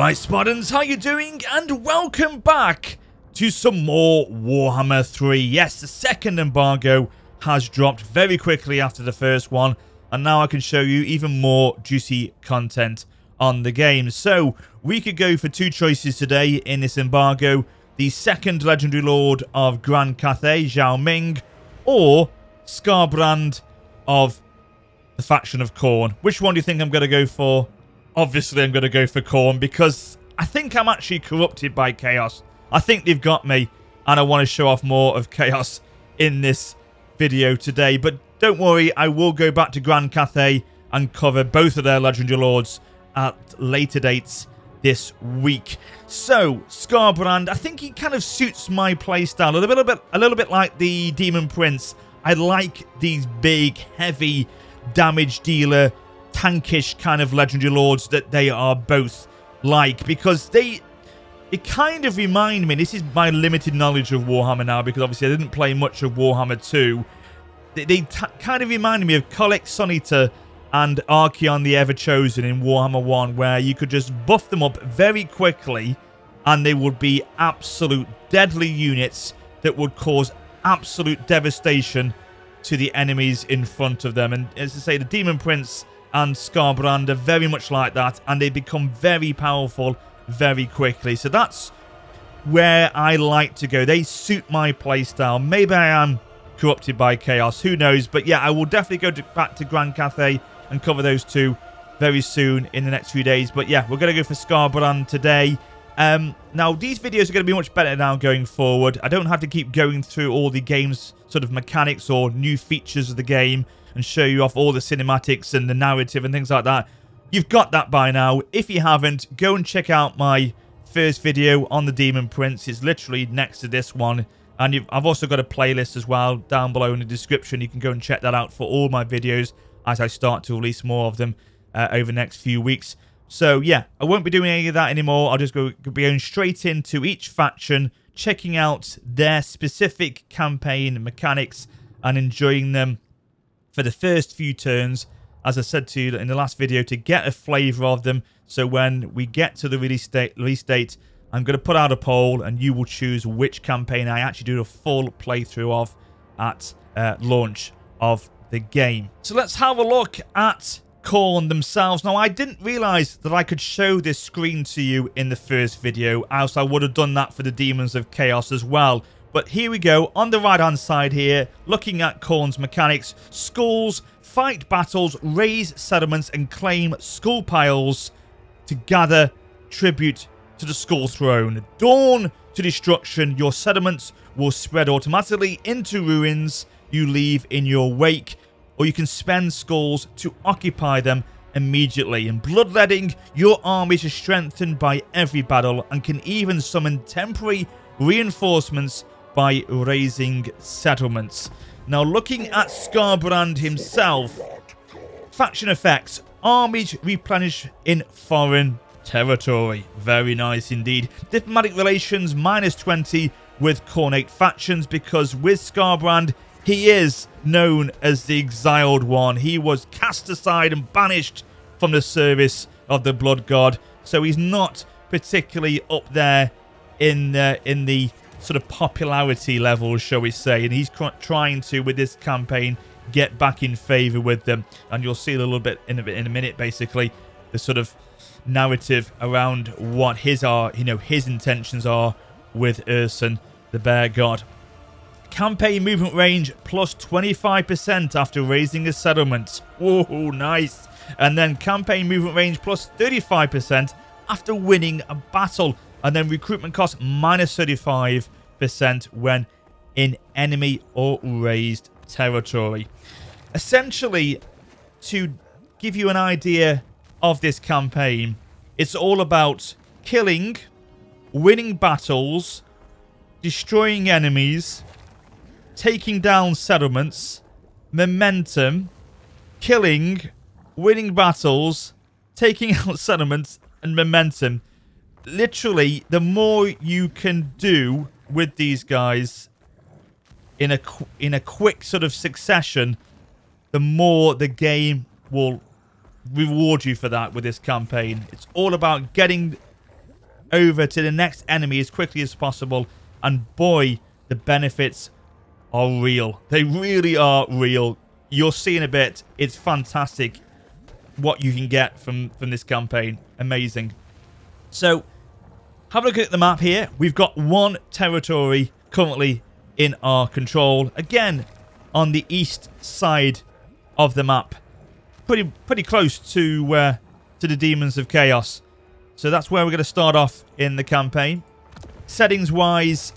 Alright Spartans, how you doing? And welcome back to some more Warhammer 3. Yes, the second embargo has dropped very quickly after the first one, and now I can show you even more juicy content on the game. So, we could go for two choices today in this embargo. The second Legendary Lord of Grand Cathay, Zhao Ming, or Skarbrand of the faction of Khorne. Which one do you think I'm going to go for? Obviously, I'm going to go for Khorne because I think I'm actually corrupted by chaos. I think they've got me, and I want to show off more of chaos in this video today. But don't worry, I will go back to Grand Cathay and cover both of their Legendary Lords at later dates this week. So, Skarbrand, I think he kind of suits my playstyle a little bit like the Demon Prince. I like these big, heavy damage dealer, tankish kind of Legendary Lords that they are both like, because it kind of remind me, this is my limited knowledge of Warhammer now, because obviously I didn't play much of Warhammer 2. They kind of reminded me of Kolek Sonita and Archeon the Ever-Chosen in Warhammer 1, where you could just buff them up very quickly and they would be absolute deadly units that would cause absolute devastation to the enemies in front of them. And as I say, the Demon Prince and Skarbrand are very much like that, and they become very powerful very quickly. So that's where I like to go. They suit my playstyle. Maybe I am corrupted by chaos, who knows? But yeah, I will definitely go back to Grand Cathay and cover those two very soon in the next few days. But yeah, we're going to go for Skarbrand today. Now, these videos are going to be much better now going forward. I don't have to keep going through all the game's sort of mechanics or new features of the game and show you off all the cinematics and the narrative and things like that. You've got that by now. If you haven't, go and check out my first video on the Demon Prince. It's literally next to this one. And I've also got a playlist as well down below in the description. You can go and check that out for all my videos as I start to release more of them over the next few weeks. So yeah, I won't be doing any of that anymore. I'll just be going straight into each faction, checking out their specific campaign mechanics and enjoying them for the first few turns, as I said to you in the last video, to get a flavour of them. So when we get to the release date, I'm going to put out a poll and you will choose which campaign I actually do a full playthrough of at launch of the game. So let's have a look at Khorne themselves. Now, I didn't realise that I could show this screen to you in the first video, else I would have done that for the Demons of Chaos as well. But here we go, on the right hand side here, looking at Khorne's mechanics: skulls, fight battles, raise settlements and claim skull piles to gather tribute to the Skull Throne. Dawn to destruction, your settlements will spread automatically into ruins you leave in your wake, or you can spend skulls to occupy them immediately. And bloodletting, your armies are strengthened by every battle and can even summon temporary reinforcements by raising settlements. Now, looking at Skarbrand himself, faction effects: armies replenish in foreign territory. Very nice indeed. Diplomatic relations -20 with Khornate factions, because with Skarbrand, he is known as the Exiled One. He was cast aside and banished from the service of the Blood God, so he's not particularly up there in the sort of popularity level, shall we say, and he's trying to, with this campaign, get back in favour with them. And you'll see a little bit in a minute, basically, the sort of narrative around what his intentions are with Ursun, the Bear God. Campaign movement range plus 25% after raising a settlement. Oh, nice. And then campaign movement range plus 35% after winning a battle. And then recruitment cost -35% when in enemy or raised territory. Essentially, to give you an idea of this campaign, it's all about killing, winning battles, destroying enemies, taking down settlements, momentum, killing, winning battles, taking out settlements, and momentum. Literally, the more you can do with these guys in a quick sort of succession, the more the game will reward you for that with this campaign. It's all about getting over to the next enemy as quickly as possible. And boy, the benefits are real. They really are real. You'll see in a bit. It's fantastic what you can get from this campaign. Amazing. So, have a look at the map here. We've got one territory currently in our control. Again, on the east side of the map. Pretty close to the Demons of Chaos. So that's where we're going to start off in the campaign. Settings-wise,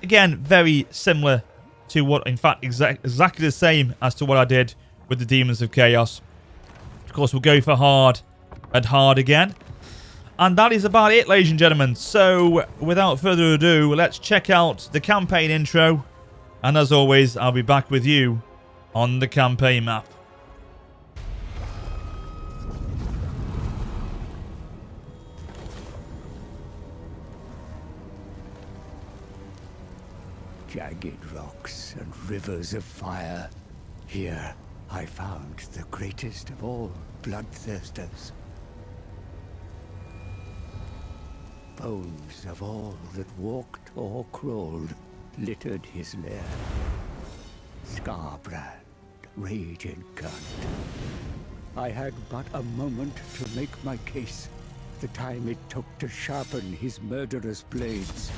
again, very similar to what, in fact, exactly the same as to what I did with the Demons of Chaos. Of course, we'll go for hard and hard again. And that is about it, ladies and gentlemen. So, without further ado, let's check out the campaign intro. And as always, I'll be back with you on the campaign map. Jagged rocks and rivers of fire. Here I found the greatest of all bloodthirsters. Bones of all that walked or crawled littered his lair. Skarbrand, rage incarnate. I had but a moment to make my case. The time it took to sharpen his murderous blades.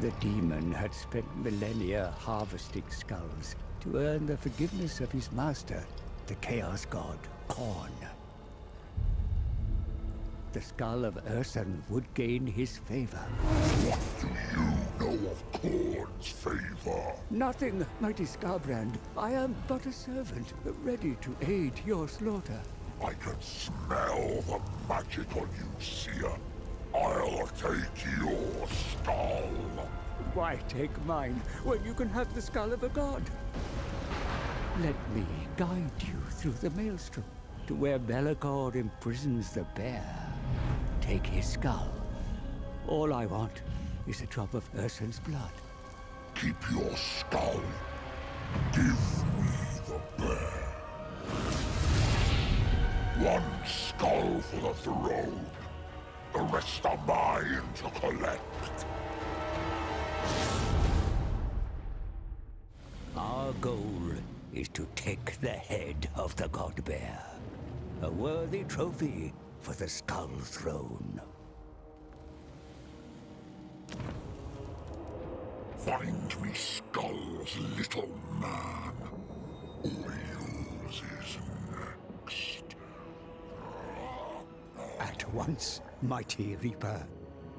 The demon had spent millennia harvesting skulls to earn the forgiveness of his master, the Chaos God, Khorne. The skull of Ursun would gain his favor. What do you know of Khorne's favor? Nothing, mighty Skarbrand. I am but a servant, ready to aid your slaughter. I can smell the magic on you, Seer. I'll take your skull. Why take mine when you can have the skull of a god? Let me guide you through the maelstrom to where Belagor imprisons the bear. Take his skull. All I want is a drop of Ursun's blood. Keep your skull. Give me the bear. One skull for the throne. The rest are mine to collect. Our goal is to take the head of the god bear. A worthy trophy for the skull throne. Find me skulls, little man. Or yours is next. At once, mighty Reaper.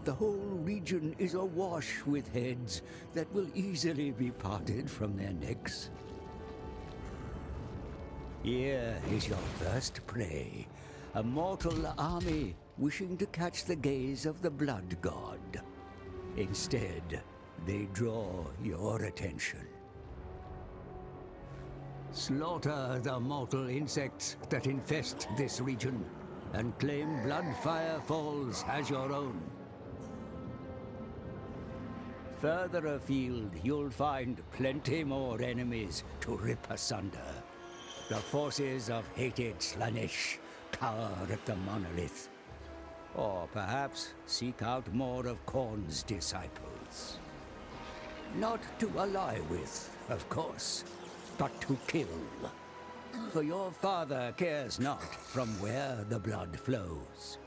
The whole region is awash with heads that will easily be parted from their necks. Here is your first prey, a mortal army wishing to catch the gaze of the blood god. Instead, they draw your attention. Slaughter the mortal insects that infest this region, and claim Bloodfire Falls as your own. Further afield, you'll find plenty more enemies to rip asunder. The forces of hated Slaanesh cower at the monolith. Or perhaps seek out more of Khorne's disciples. Not to ally with, of course, but to kill. For your father cares not from where the blood flows.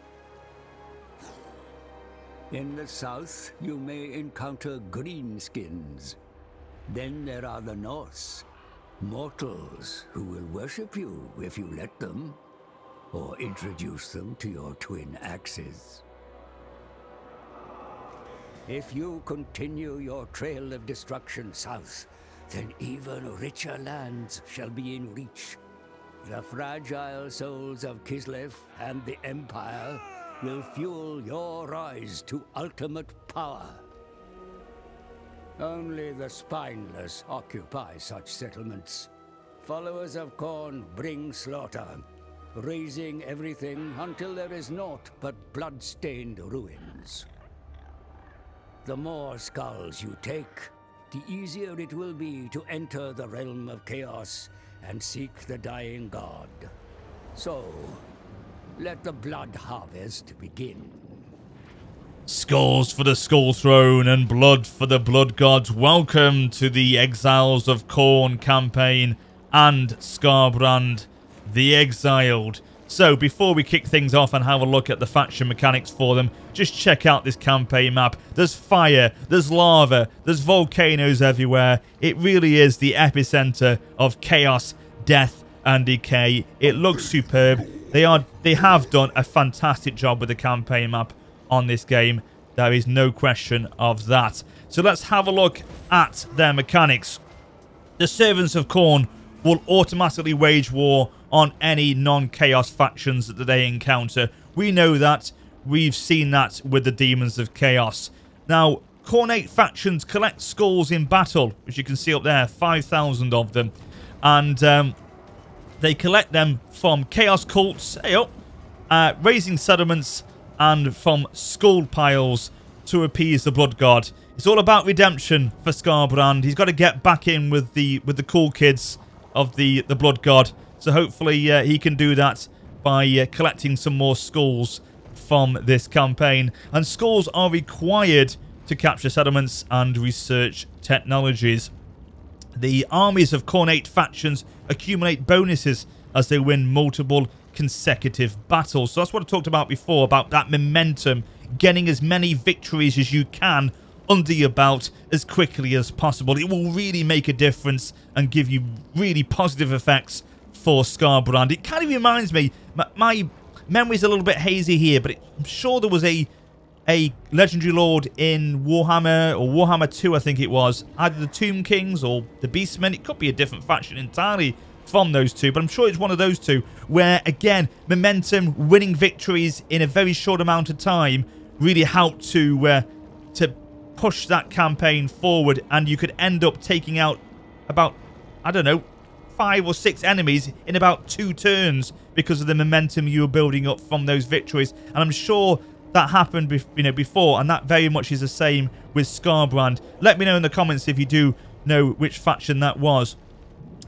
In the south, you may encounter greenskins. Then there are the Norse, mortals who will worship you if you let them, or introduce them to your twin axes. If you continue your trail of destruction south, then even richer lands shall be in reach. The fragile souls of Kislev and the Empire will fuel your rise to ultimate power. Only the spineless occupy such settlements. Followers of Khorne bring slaughter, razing everything until there is naught but blood-stained ruins. The more skulls you take, the easier it will be to enter the realm of chaos and seek the dying god. So, Let the blood harvest begin. Skulls for the Skull Throne and blood for the Blood Gods. Welcome to the Exiles of Khorne campaign and Skarbrand the Exiled. So before we kick things off and have a look at the faction mechanics for them, just check out this campaign map. There's fire, there's lava, there's volcanoes everywhere. It really is the epicenter of chaos, death and decay. It looks superb. They have done a fantastic job with the campaign map on this game. There is no question of that. So let's have a look at their mechanics. The Servants of Khorne will automatically wage war on any non-chaos factions that they encounter. We know that. We've seen that with the Demons of Chaos. Now, Khornate factions collect skulls in battle, which you can see up there, 5,000 of them. And they collect them from chaos cults, raising settlements, and from skull piles to appease the blood god. It's all about redemption for Skarbrand. He's got to get back in with the cool kids of the blood god. So hopefully he can do that by collecting some more skulls from this campaign. And skulls are required to capture settlements and research technologies. The armies of Khornate factions accumulate bonuses as they win multiple consecutive battles. So that's what I talked about before, about that momentum, getting as many victories as you can under your belt as quickly as possible. It will really make a difference and give you really positive effects for Skarbrand. It kind of reminds me, my memory's a little bit hazy here, but I'm sure there was a legendary lord in Warhammer, or Warhammer 2 I think it was, either the Tomb Kings or the Beastmen. It could be a different faction entirely from those two, but I'm sure it's one of those two, where again, momentum, winning victories in a very short amount of time really helped to push that campaign forward, and you could end up taking out about, I don't know, 5 or 6 enemies in about 2 turns because of the momentum you were building up from those victories. And I'm sure that happened before, and that very much is the same with Skarbrand. Let me know in the comments if you do know which faction that was.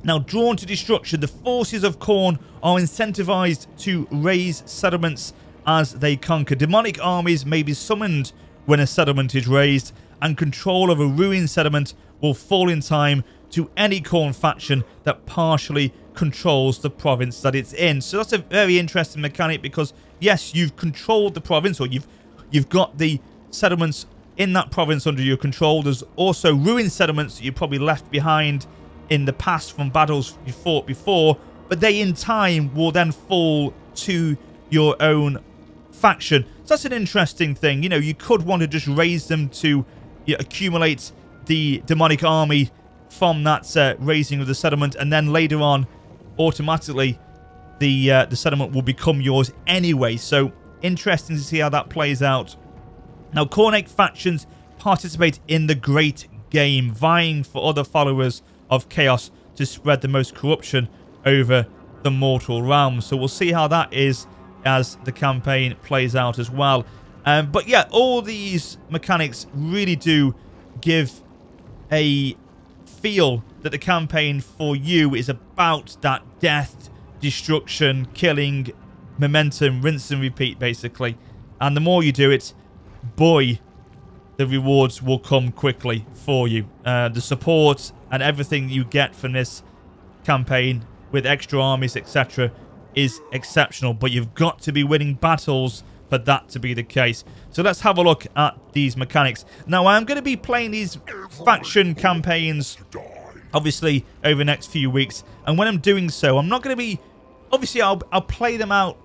Now, drawn to destruction, the forces of Khorne are incentivized to raise settlements as they conquer. Demonic armies may be summoned when a settlement is raised, and control of a ruined settlement will fall in time to any Khorne faction that partially controls the province that it's in. So that's a very interesting mechanic, because yes, you've controlled the province, or you've got the settlements in that province under your control. There's also ruined settlements that you probably left behind in the past from battles you fought before, but they in time will then fall to your own faction. So that's an interesting thing. You know, you could want to just raise them to accumulate the demonic army from that raising of the settlement, and then later on automatically the settlement will become yours anyway. So interesting to see how that plays out. Now, Khornate factions participate in the Great Game, vying for other followers of chaos to spread the most corruption over the mortal realm. So we'll see how that is as the campaign plays out as well. But yeah, all these mechanics really do give a feel that the campaign for you is about that death, destruction, killing, momentum, rinse and repeat basically. And the more you do it, boy, the rewards will come quickly for you. The support and everything you get from this campaign with extra armies, etc., is exceptional. But you've got to be winning battles for that to be the case. So let's have a look at these mechanics. Now, I'm going to be playing these faction campaigns, obviously, over the next few weeks. And when I'm doing so, I'm not going to be... Obviously, I'll play them out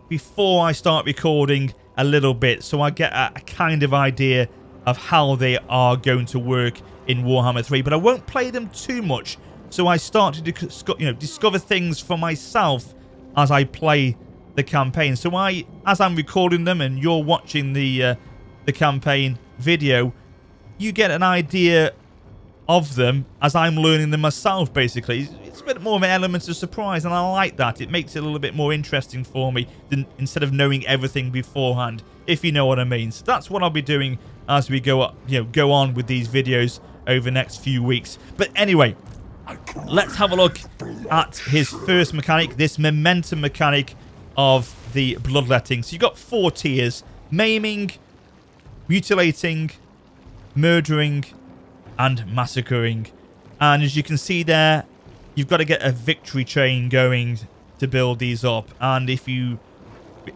before I start recording a little bit, so I get a kind of idea of how they are going to work in Warhammer 3. But I won't play them too much, so I start to discover things for myself as I play the campaign. So as I'm recording them and you're watching the campaign video, you get an idea of them as I'm learning them myself, basically. It's a bit more of an element of surprise, and I like that. It makes it a little bit more interesting for me than instead of knowing everything beforehand, if you know what I mean. So that's what I'll be doing as we go on with these videos over the next few weeks. But anyway, let's have a look at his first mechanic, this momentum mechanic of the bloodletting. So you've got 4 tiers: maiming, mutilating, murdering, and massacring. And as you can see there, you've got to get a victory train going to build these up. And if you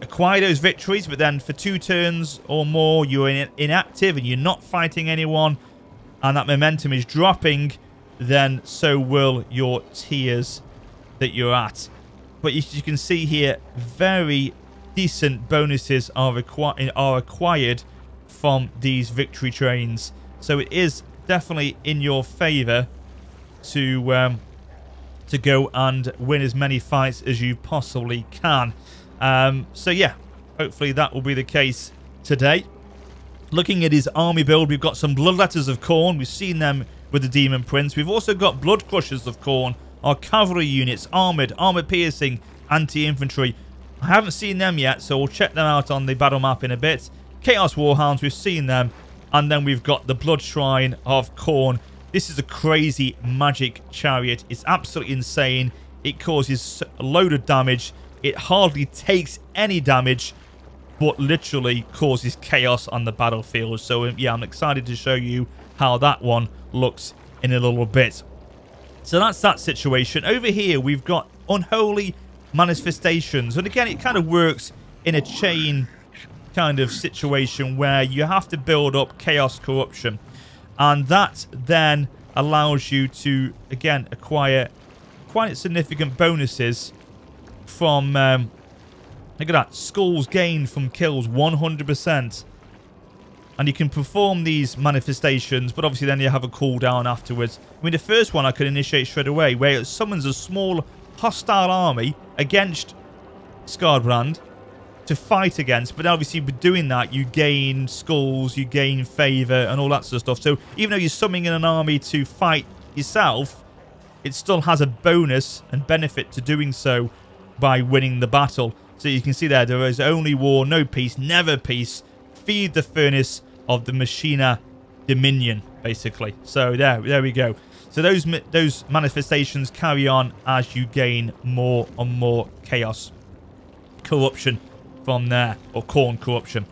acquire those victories, but then for 2 turns or more you're inactive and you're not fighting anyone, and that momentum is dropping, then so will your tiers that you're at. But as you can see here, very decent bonuses are acquired from these victory trains. So it is definitely in your favor to go and win as many fights as you possibly can. So yeah, hopefully that will be the case today. Looking at his army build, we've got some Bloodletters of Khorne. We've seen them with the Demon Prince. We've also got Blood Crushers of Khorne, our cavalry units, armoured, armour-piercing, anti-infantry. I haven't seen them yet, so we'll check them out on the battle map in a bit. Chaos Warhounds, we've seen them. And then we've got the Blood Shrine of Khorne. This is a crazy magic chariot. It's absolutely insane. It causes a load of damage. It hardly takes any damage, but literally causes chaos on the battlefield. So yeah, I'm excited to show you how that one looks in a little bit. So that's that situation. Over here, we've got Unholy Manifestations. And again, it kind of works in a chain kind of situation where you have to build up chaos corruption. And that then allows you to, again, acquire quite significant bonuses from, look at that, skulls gained from kills, 100%. And you can perform these manifestations, but obviously then you have a cooldown afterwards. I mean, the first one I could initiate straight away, where it summons a small hostile army against Skarbrand to fight against. But obviously by doing that, you gain skulls, you gain favour, and all that sort of stuff. So even though you're summoning an army to fight yourself, it still has a bonus and benefit to doing so by winning the battle. So you can see there is only war, no peace, never peace. Feed the furnace of the Machina Dominion, basically. So there we go. So those manifestations carry on as you gain more and more chaos corruption from there, or Khorne corruption.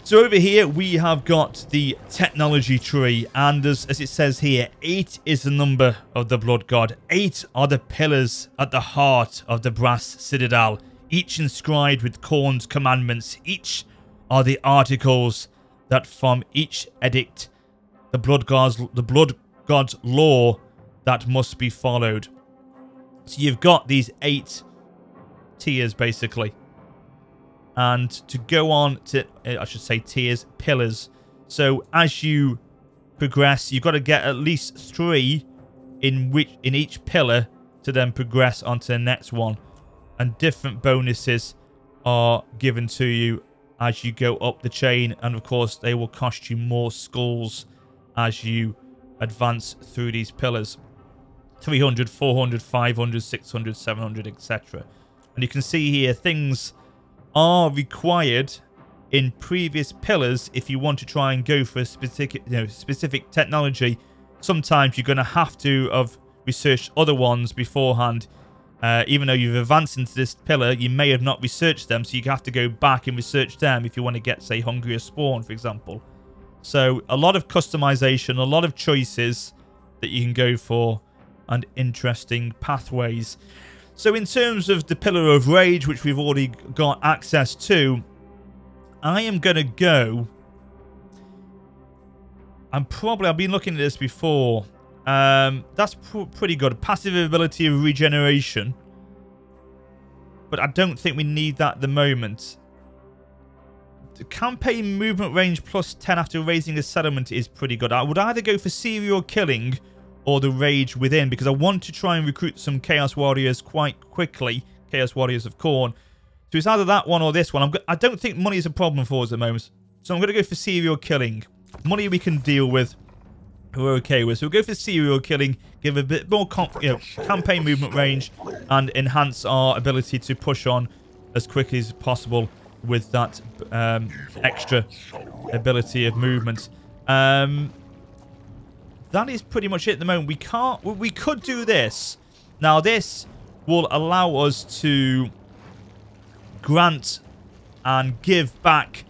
So over here we have got the technology tree, and as it says here, 8 is the number of the blood god. 8 are the pillars at the heart of the brass citadel, each inscribed with Khorne's commandments. Each are the articles that from each edict the blood god's law that must be followed. So you've got these 8 tiers basically. And to go on to, I should say tiers, pillars. So as you progress, you've got to get at least 3 in each pillar to then progress onto the next one. And different bonuses are given to you as you go up the chain. And of course, they will cost you more skulls as you advance through these pillars. 300, 400, 500, 600, 700, etc. And you can see here things are required in previous pillars if you want to try and go for a specific technology. Sometimes you're going to have to have researched other ones beforehand. Even though you've advanced into this pillar, you may have not researched them, so you have to go back and research them if you want to get, say, Hungrier Spawn, for example. So a lot of customization, a lot of choices that you can go for, and interesting pathways. So in terms of the Pillar of Rage, which we've already got access to, I am going to go... I've been looking at this before. That's pretty good. Passive ability of regeneration. But I don't think we need that at the moment. The campaign movement range plus 10 after raising a settlement is pretty good. I would either go for serial killing or the rage within, because I want to try and recruit some Chaos Warriors quite quickly. Chaos Warriors of Khorne. So it's either that one or this one. I don't think money is a problem for us at the moment. So I'm going to go for serial killing. Money we can deal with. We're okay with. So we'll go for serial killing, give a bit more campaign movement range, and enhance our ability to push on as quickly as possible with that extra ability of movement. That is pretty much it at the moment. We could do this. Now this will allow us to grant and give back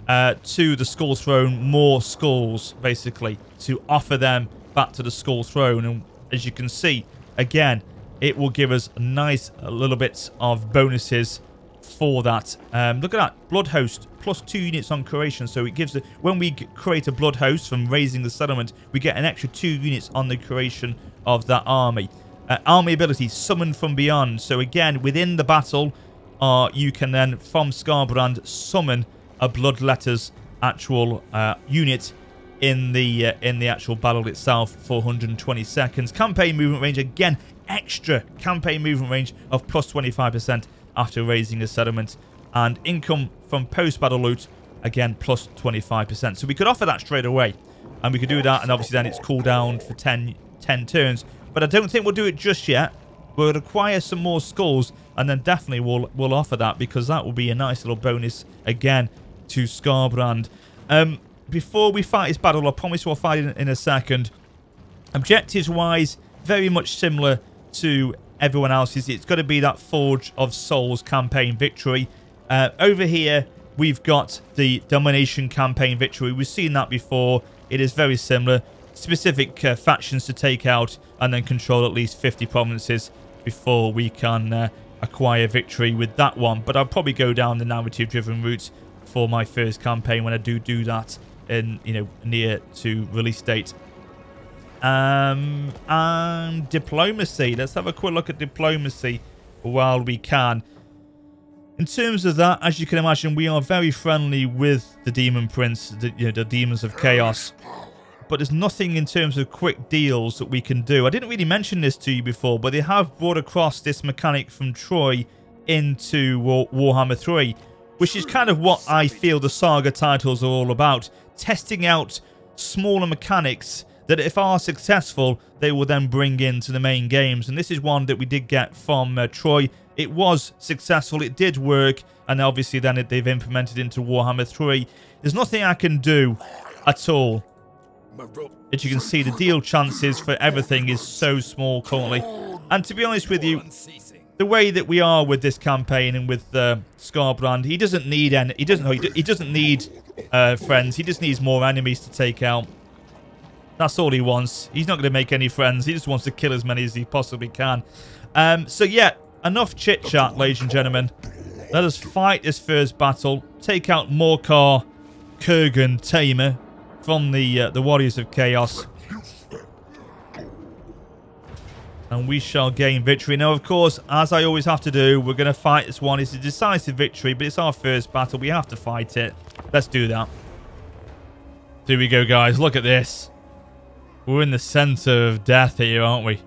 to the Skull Throne more skulls, basically, to offer them back to the Skull Throne. And as you can see, again, it will give us a nice little bits of bonuses for that. Look at that. Blood Host, plus 2 units on creation. So it gives it, when we create a Blood Host from raising the settlement, we get an extra 2 units on the creation of that army. Army ability, Summon from Beyond. So again, within the battle, you can then, from Skarbrand, summon a Bloodletter's actual unit in the actual battle itself for 120 seconds. Campaign movement range, again, extra campaign movement range of plus 25% after raising a settlement. And income from post-battle loot, again, plus 25%. So we could offer that straight away. And we could do that, and obviously then it's cooldown for 10 turns. But I don't think we'll do it just yet. We'll acquire some more skulls, and then definitely we'll offer that, because that will be a nice little bonus, again, to Skarbrand. Before we fight this battle, I promise we'll fight it in a second. Objectives-wise, very much similar to everyone else's. It's got to be that Forge of Souls campaign victory. Over here, we've got the Domination campaign victory. We've seen that before. It is very similar. Specific factions to take out and then control at least 50 provinces before we can acquire victory with that one. But I'll probably go down the narrative-driven route for my first campaign when I do that in, you know, near to release date. And diplomacy. Let's have a quick look at diplomacy while we can. In terms of that, as you can imagine, we are very friendly with the Demon Prince, the Demons of Chaos. But there's nothing in terms of quick deals that we can do. I didn't really mention this to you before, but they have brought across this mechanic from Troy into Warhammer 3, which is kind of what I feel the Saga titles are all about. Testing out smaller mechanics that, if are successful, they will then bring into the main games. And this is one that we did get from Troy. It was successful, it did work, and obviously then they've implemented into Warhammer 3. There's nothing I can do at all. As you can see, the deal chances for everything is so small currently. And to be honest with you, the way that we are with this campaign and with Skarbrand, he doesn't need any. He doesn't need friends. He just needs more enemies to take out. That's all he wants. He's not going to make any friends. He just wants to kill as many as he possibly can. So yeah, enough chit chat, ladies and gentlemen. Let us fight this first battle. Take out Morkar, Kurgan, Tamer from the Warriors of Chaos. And we shall gain victory. Now, of course, as I always have to do, we're going to fight this one. It's a decisive victory, but it's our first battle. We have to fight it. Let's do that. Here we go, guys. Look at this. We're in the center of death here, aren't we?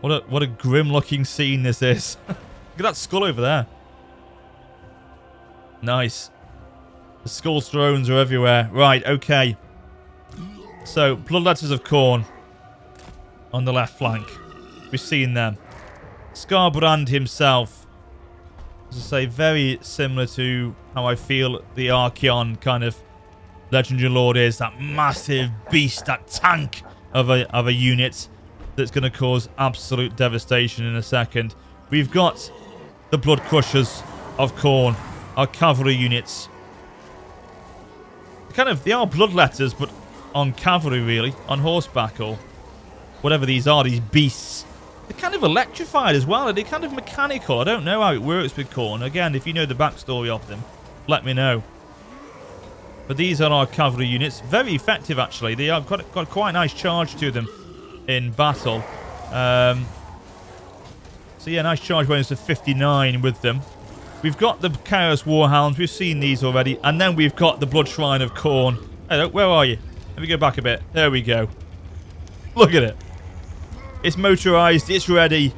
What a grim-looking scene this is. Look at that skull over there. Nice. The skull thrones are everywhere. Right, okay. So, Bloodletters of Khorne on the left flank. We've seen them. Skarbrand himself, as I say, very similar to how I feel the Archeon kind of Legendary Lord is. That massive beast, that tank of a unit that's going to cause absolute devastation in a second. We've got the Blood Crushers of Khorne, our cavalry units. They are Bloodletters, but on cavalry, really, on horseback or whatever these are, these beasts. They're kind of electrified as well. Are they kind of mechanical? I don't know how it works with Khorne. Again, if you know the backstory of them, let me know. But these are our cavalry units. Very effective, actually. They have got quite a nice charge to them in battle. So yeah, nice charge bonus of 59 with them. We've got the Chaos Warhounds. We've seen these already. And then we've got the Blood Shrine of Khorne. Hello, where are you? Let me go back a bit. There we go. Look at it. It's motorized. It's ready.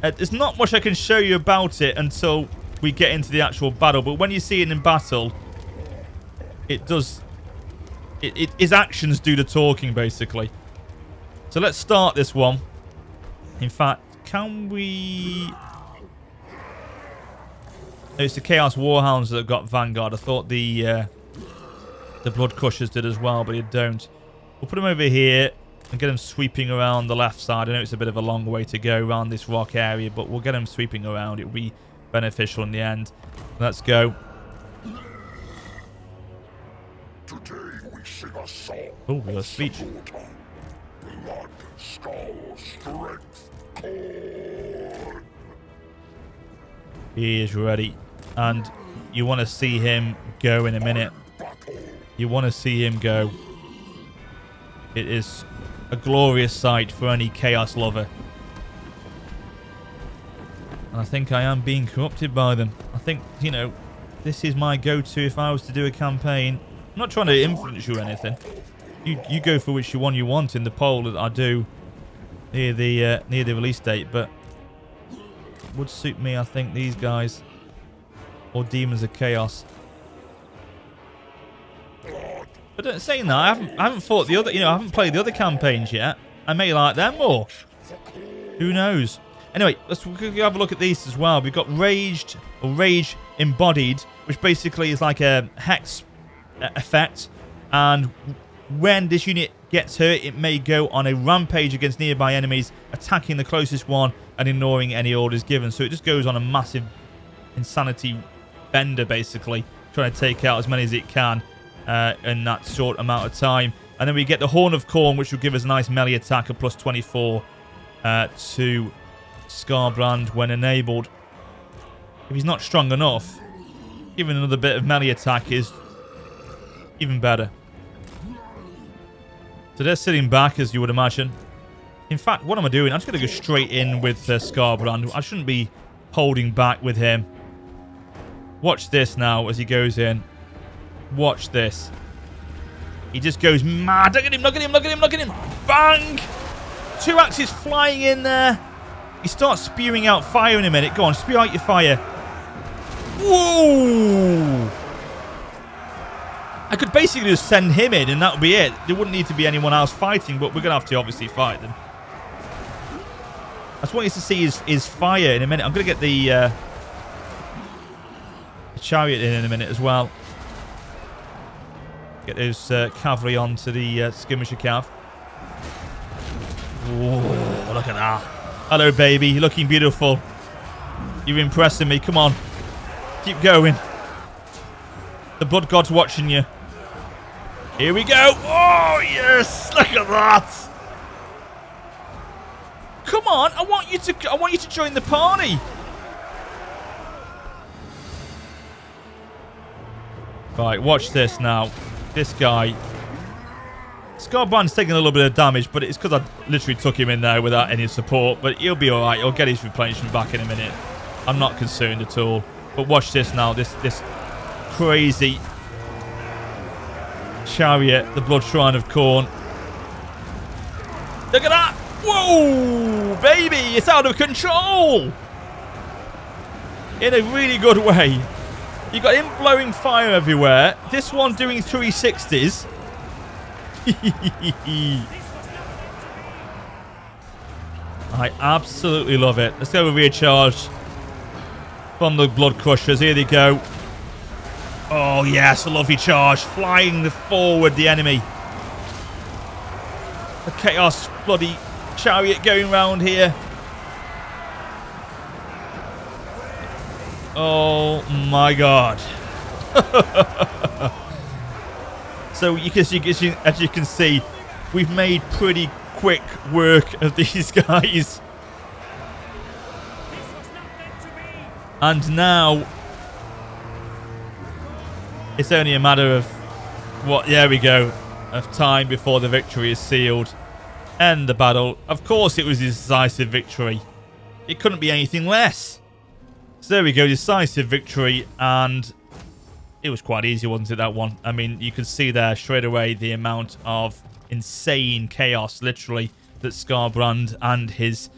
There's not much I can show you about it until we get into the actual battle. But when you see it in battle, it does... His actions do the talking, basically. So let's start this one. In fact, can we... It's the Chaos Warhounds that have got Vanguard. I thought the Blood Crushers did as well, but they don't. We'll put them over here and get them sweeping around the left side. I know it's a bit of a long way to go around this rock area, but we'll get them sweeping around. It'll be beneficial in the end. Let's go. Today we sing a song. Oh, we got a speech. Blood, skull, strength, Khorne. He is ready. And you want to see him go in a minute. You want to see him go. It is a glorious sight for any Chaos lover. And I think I am being corrupted by them. I think, you know, this is my go-to if I was to do a campaign. I'm not trying to influence you or anything. You go for which one you want in the poll that I do near the release date, but would suit me, I think, these guys or Demons of Chaos. But saying that, I haven't fought the other, I haven't played the other campaigns yet. I may like them more. Who knows? Anyway, let's have a look at these as well. We've got Rage Embodied, which basically is like a hex effect, and when this unit gets hurt, it may go on a rampage against nearby enemies, attacking the closest one and ignoring any orders given. So it just goes on a massive insanity bender, basically, trying to take out as many as it can in that short amount of time. And then we get the Horn of Khorne, which will give us a nice melee attack of plus 24 to Skarbrand when enabled. If he's not strong enough, giving another bit of melee attack is even better. So they're sitting back, as you would imagine. In fact, what am I doing? I'm just going to go straight in with Skarbrand. I shouldn't be holding back with him. Watch this now as he goes in. Watch this. He just goes mad. Look at him, look at him, look at him, look at him. Bang! 2 axes flying in there. He starts spewing out fire in a minute. Go on, spew out your fire. Whoa! I could basically just send him in and that would be it. There wouldn't need to be anyone else fighting, but we're going to have to obviously fight them. I just want you to see his fire in a minute. I'm going to get the chariot in a minute as well. Get those cavalry onto the skirmisher cav. Whoa, look at that. Hello, baby. You're looking beautiful. You're impressing me. Come on. Keep going. The blood god's watching you. Here we go. Oh, yes. Look at that. Come on. I want you to join the party. Right, watch this now. This guy. Skarbrand's taking a little bit of damage, but it's because I literally took him in there without any support. But he'll be alright. He'll get his replenishment back in a minute. I'm not concerned at all. But watch this now. This crazy chariot, the Blood Shrine of Khorne. Look at that! Whoa, baby! It's out of control! In a really good way. You got him blowing fire everywhere. This one doing 360s. I absolutely love it. Let's go with recharge from the Blood Crushers. Here they go. Oh, yes, a lovely charge. Flying forward the enemy. The Chaos bloody chariot going round here. Oh, my God. So, as you can see, we've made pretty quick work of these guys. And now it's only a matter of there we go, of time before the victory is sealed. End the battle. Of course it was a decisive victory. It couldn't be anything less. So there we go, decisive victory, and it was quite easy, wasn't it, that one? I mean, you can see there straight away the amount of insane chaos, literally, that Skarbrand and his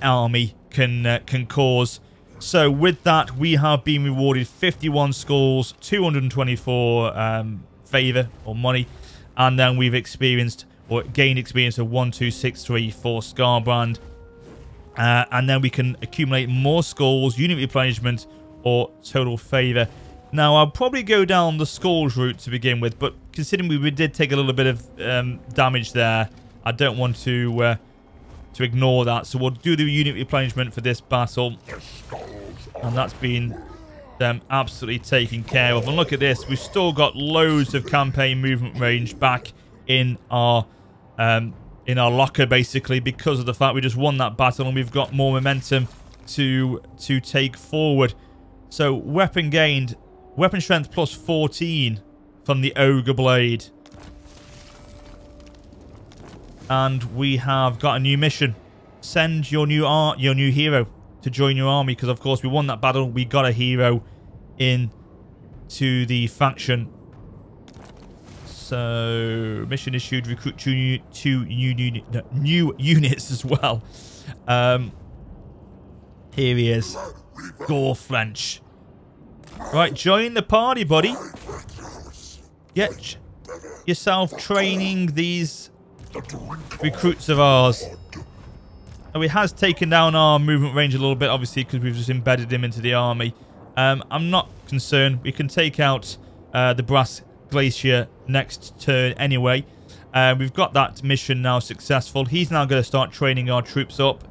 army can cause. So with that, we have been rewarded 51 skulls, 224 favor or money, and then we've experienced or gained experience of 1, 2, 6, 3 for Skarbrand. And then we can accumulate more skulls, unit replenishment, or total favor. Now, I'll probably go down the skulls route to begin with, but considering we did take a little bit of damage there, I don't want to ignore that. So we'll do the unit replenishment for this battle. The skulls And that's been them absolutely taken care of. And look at this. We've still got loads of campaign movement range back in our locker, basically, because of the fact we just won that battle and we've got more momentum to take forward. So weapon gained, weapon strength plus 14 from the Ogre Blade. And we have got a new mission. Send your new hero to join your army, because of course we won that battle. We got a hero in to the faction. So mission issued, recruit two new units as well. Here he is, Gore French. Right, join the party, buddy. Get yourself training these recruits of ours. Now, he has taken down our movement range a little bit, obviously, because we've just embedded him into the army. I'm not concerned. We can take out the Brass Glacier next turn anyway. We've got that mission now successful. He's now going to start training our troops up.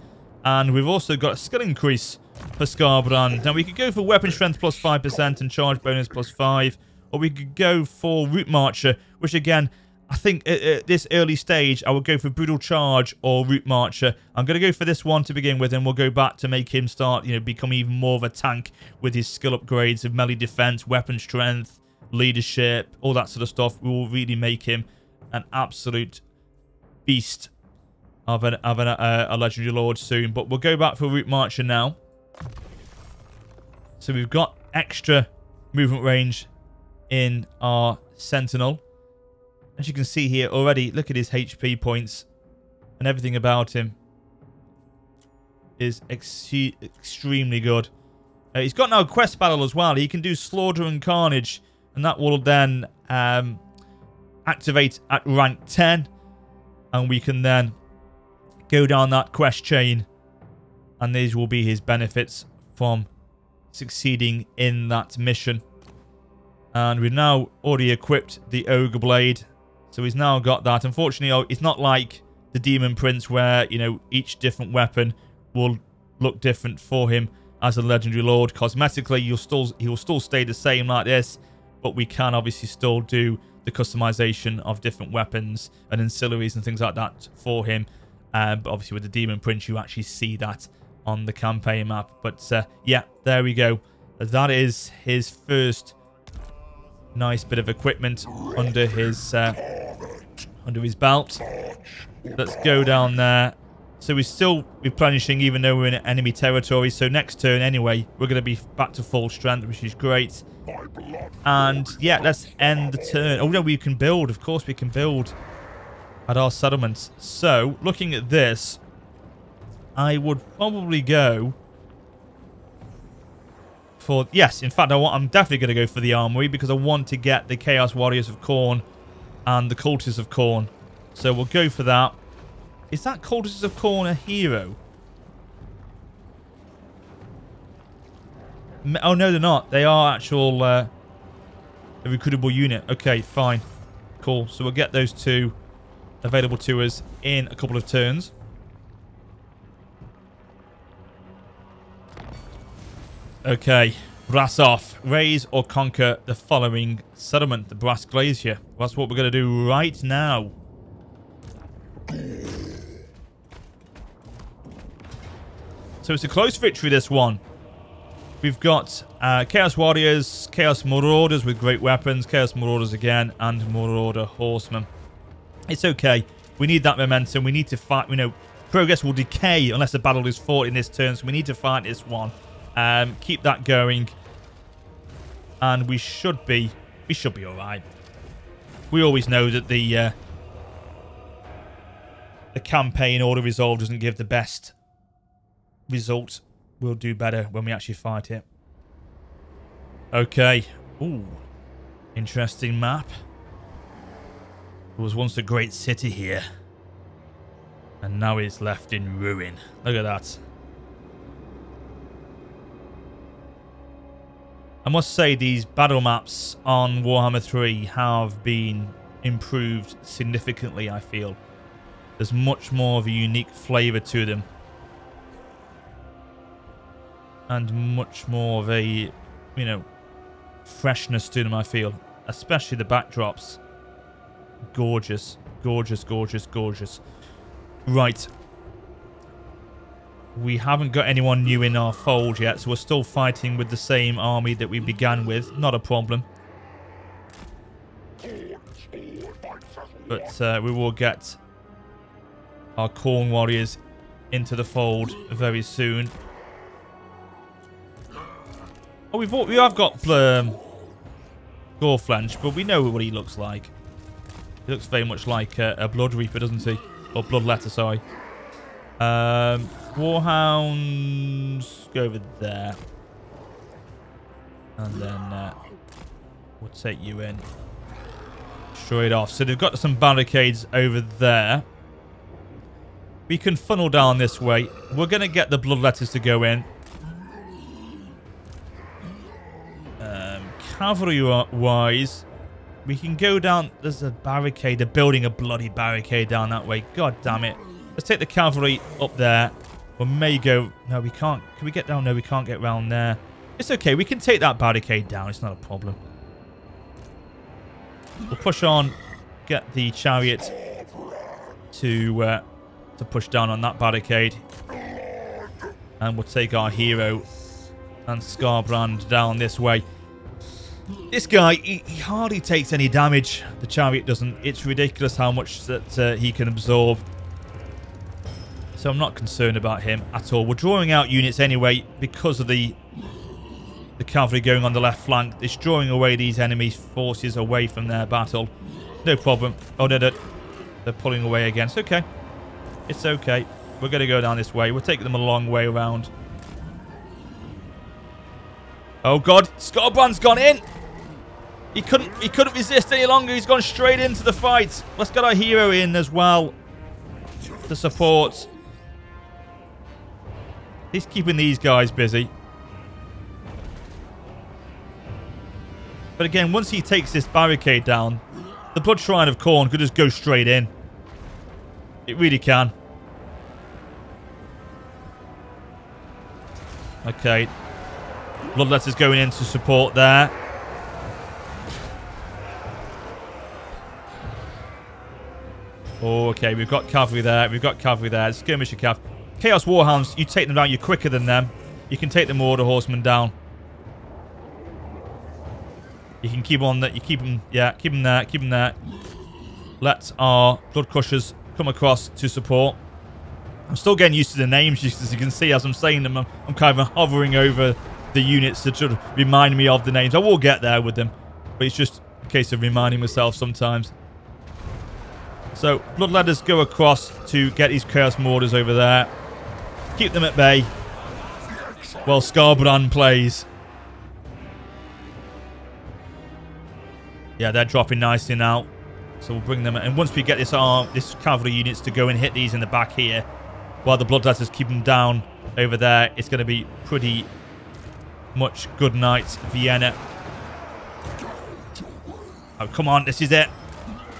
And we've also got a skill increase for Skarbrand. Now, we could go for weapon strength plus 5% and charge bonus plus 5. Or we could go for Route Marcher, which again, I think at this early stage, I would go for Brutal Charge or Route Marcher. I'm going to go for this one to begin with, and we'll go back to make him start, become even more of a tank with his skill upgrades of melee defense, weapon strength, leadership, all that sort of stuff. We will really make him an absolute beast of a legendary lord soon. But we'll go back for Route Marcher now. So we've got extra movement range in our Sentinel. As you can see here already, look at his HP points and everything about him is extremely good. He's got now quest battle as well. He can do Slaughter and Carnage, and that will then activate at rank 10, and we can then go down that quest chain, and these will be his benefits from succeeding in that mission. And we've now already equipped the Ogre Blade. So he's now got that. Unfortunately, it's not like the Demon Prince where, each different weapon will look different for him as a Legendary Lord. Cosmetically, he will still stay the same like this, but we can obviously still do the customization of different weapons and ancillaries and things like that for him. But obviously with the Demon Prince, you actually see that on the campaign map. But yeah, there we go. That is his first nice bit of equipment under his belt. Let's go down there. So we're still replenishing even though we're in enemy territory. So next turn anyway, we're going to be back to full strength, which is great. And yeah, let's end the turn. Oh no, we can build. Of course we can build at our settlements. So looking at this, I would probably go for, yes, in fact, I'm definitely going to go for the armory because I want to get the Chaos Warriors of Khorne and the Cultists of Khorne. So we'll go for that. Is that Cultists of Khorne a hero? Oh, no, they're not. They are actual a recruitable unit. Okay, fine. Cool. So we'll get those two available to us in a couple of turns. Okay, brass off. Raise or conquer the following settlement, the Brass Glacier. That's what we're going to do right now. So it's a close victory, this one. We've got Chaos Warriors, Chaos Marauders with great weapons, Chaos Marauders again, and Marauder Horsemen. It's okay. We need that momentum. We need to fight. Progress will decay unless the battle is fought in this turn, so we need to fight this one. Keep that going, and we should be all right. We always know that the campaign order resolve doesn't give the best result. We'll do better when we actually fight it. Okay. Ooh, interesting map. There was once a great city here, and now it's left in ruin. Look at that. I must say these battle maps on Warhammer 3 have been improved significantly, I feel. There's much more of a unique flavour to them. and much more of a, you know, freshness to them, I feel. Especially the backdrops. Gorgeous. Gorgeous, gorgeous, gorgeous. Right. We haven't got anyone new in our fold yet, so we're still fighting with the same army that we began with. Not a problem. But we will get our Khorne warriors into the fold very soon. Oh, we have got Goreflench, but we know what he looks like. He looks very much like a Blood Reaper, doesn't he? Or Bloodletter, sorry. Warhounds, go over there. And then we'll take you in. Straight off. So they've got some barricades over there. We can funnel down this way. We're going to get the Bloodletters to go in. Cavalry-wise, we can go down. There's a barricade. They're building a bloody barricade down that way. God damn it. Let's take the cavalry up there. We may go... No, we can't. Can we get down? No, we can't get round there. It's okay. We can take that barricade down. It's not a problem. We'll push on. Get the chariot to push down on that barricade. And we'll take our hero and Skarbrand down this way. This guy, he hardly takes any damage. The chariot doesn't. It's ridiculous how much that he can absorb. So I'm not concerned about him at all. We're drawing out units anyway because of the cavalry going on the left flank. It's drawing away these enemy forces away from their battle. No problem. Oh, no, no. They're pulling away again. It's okay. It's okay. We're going to go down this way. We'll take them a long way around. Oh, God. Skarbrand's gone in. He couldn't resist any longer. He's gone straight into the fight. Let's get our hero in as well to support. He's keeping these guys busy. But again, once he takes this barricade down, the Blood Shrine of Khorne could just go straight in. It really can. Okay. Bloodletter's going in to support there. Oh, okay. We've got cavalry there. We've got cavalry there. Skirmisher cav. Chaos Warhounds, you take them down. You're quicker than them. You can take the Order Horsemen down. You can keep on that. You keep them. Yeah, keep them there. Keep them there. Let our Blood Crushers come across to support. I'm still getting used to the names, just as you can see as I'm saying them. I'm kind of hovering over the units to sort of remind me of the names. I will get there with them, but it's just a case of reminding myself sometimes. So, Bloodletters go across to get these Chaos Marauders over there. Keep them at bay while Skarbrand plays. Yeah, they're dropping nicely now. So we'll bring them in. And once we get this cavalry units to go and hit these in the back here, while the Bloodletters keep them down over there, it's going to be pretty much good night, Vienna. Oh, come on. This is it.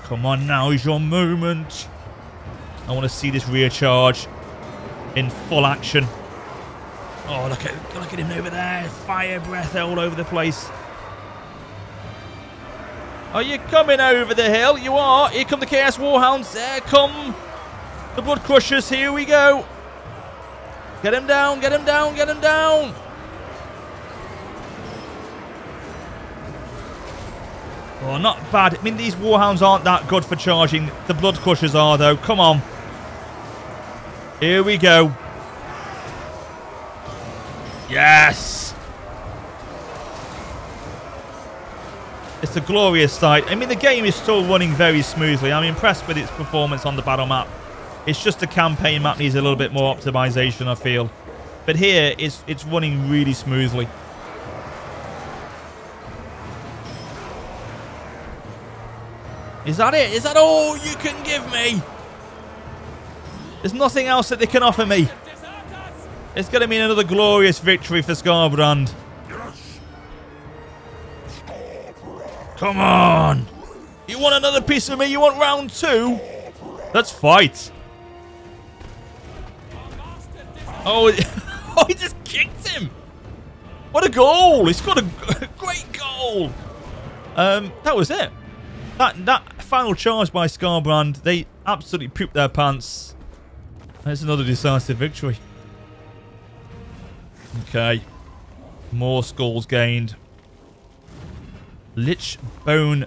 Come on, now is your moment. I want to see this rear charge in full action. Oh, look at him over there. Fire breath all over the place. Are you coming over the hill? You are. Here come the Chaos Warhounds. There come the Blood Crushers. Here we go. Get him down. Get him down. Get him down. Oh, not bad. I mean, these Warhounds aren't that good for charging. The Blood Crushers are, though. Come on. Here we go. Yes. It's a glorious sight. I mean, the game is still running very smoothly. I'm impressed with its performance on the battle map. It's just the campaign map needs a little bit more optimization, I feel. But here, it's running really smoothly. Is that it? Is that all you can give me? There's nothing else that they can offer me. It's going to mean another glorious victory for Skarbrand. Come on. You want another piece of me? You want round two? Let's fight. Oh, oh, he just kicked him. What a goal! He's got a great goal. That was it. That final charge by Skarbrand, they absolutely pooped their pants. There's another decisive victory. Okay. More skulls gained. Lich Bone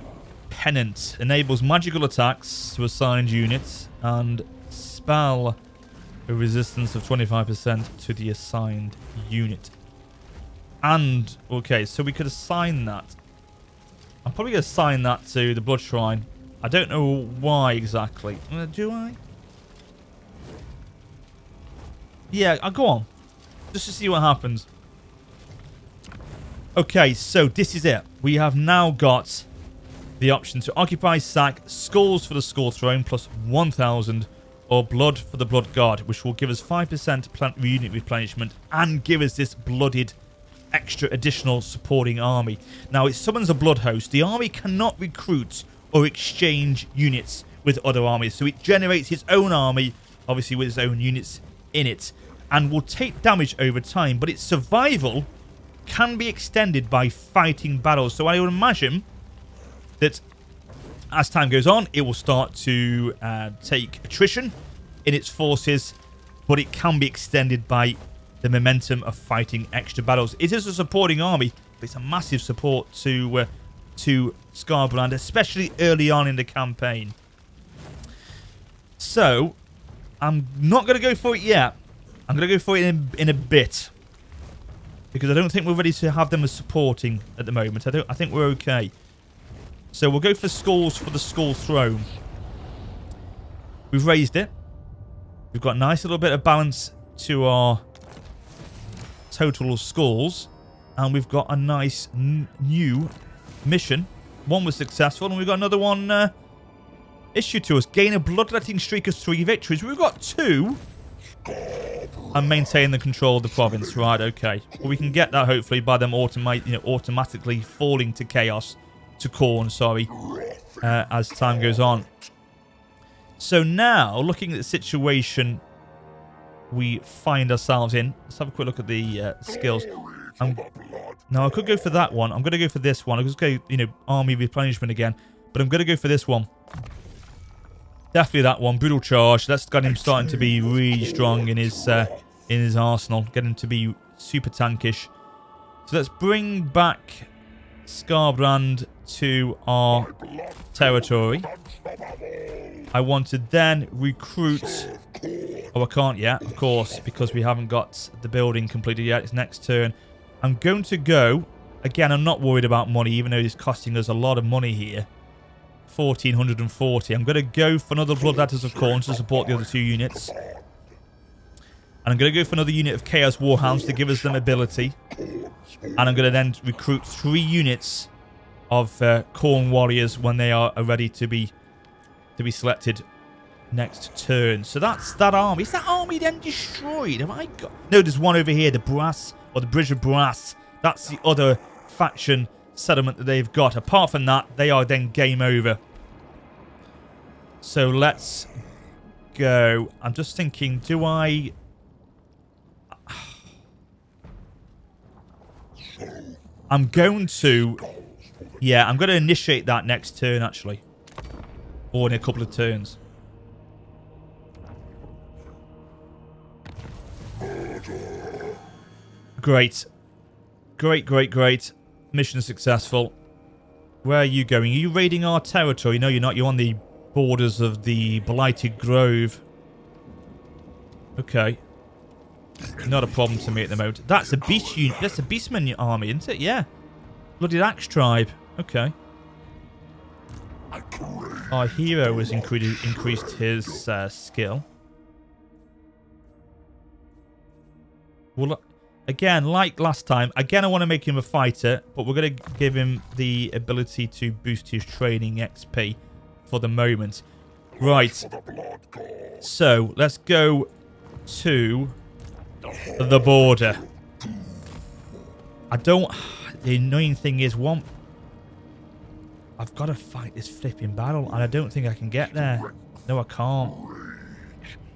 Pennant enables magical attacks to assigned units and spell a resistance of 25% to the assigned unit. And, okay, so we could assign that. I'm probably going to assign that to the Blood Shrine. I don't know why exactly. Do I? Yeah, I'll go on. Just to see what happens. Okay, so this is it. We have now got the option to occupy, sack, skulls for the skull throne plus 1,000 or blood for the blood god, which will give us 5% plant unit replenishment and give us this blooded extra additional supporting army. Now, it summons a blood host. The army cannot recruit or exchange units with other armies, so it generates its own army, obviously with its own units in it, and will take damage over time, but its survival can be extended by fighting battles. So I would imagine that as time goes on, it will start to take attrition in its forces, but it can be extended by the momentum of fighting extra battles. It is a supporting army, but it's a massive support to Skarbrand, especially early on in the campaign. So I'm not going to go for it yet. I'm going to go for it in a bit, because I don't think we're ready to have them as supporting at the moment. I think we're okay. So we'll go for skulls for the skull throne. We've raised it. We've got a nice little bit of balance to our total skulls. And we've got a nice new mission. One was successful, and we've got another one issued to us. Gain a bloodletting streak of 3 victories. We've got 2. And maintain the control of the province. Right, okay. Well, we can get that hopefully by them automatically falling to chaos. To Khorne, sorry. As time goes on. So now, looking at the situation we find ourselves in. Let's have a quick look at the skills. Now, I could go for that one. I'm going to go for this one. I'm just going to go, army replenishment again. But I'm going to go for this one. Definitely that one. Brutal charge. That's got him starting to be really strong in his arsenal. Get him to be super tankish. So let's bring back Skarbrand to our territory. I want to then recruit... Oh, I can't yet, of course, because we haven't got the building completed yet. It's next turn. I'm going to go... Again, I'm not worried about money, even though it's costing us a lot of money here. 1,440. I'm going to go for another Blood Letters of Khorne to support the other 2 units. And I'm going to go for another unit of Chaos Warhounds to give us them ability. And I'm going to then recruit 3 units of Khorne warriors when they are ready to be selected next turn. So that's that army. Is that army then destroyed? Have I got... No, there's one over here, the Brass, or the Bridge of Brass. That's the other faction settlement that they've got. Apart from that, they are then game over. So let's go. I'm just thinking, do I... I'm going to... Yeah, I'm going to initiate that next turn, actually. Or in a couple of turns. Great. Great, great, great. Mission successful. Where are you going? Are you raiding our territory? No, you're not. You're on the borders of the Blighted Grove. Okay. Not a problem to me at the moment. That's a beast unit. That's a beastman army, isn't it? Yeah. Blooded Axe tribe. Okay. Our hero has increased his skill. Well, again, like last time, again I want to make him a fighter, but we're going to give him the ability to boost his training XP for the moment. Right. So, let's go to the border. I don't... The annoying thing is, I've got to fight this flipping battle, and I don't think I can get there. No, I can't.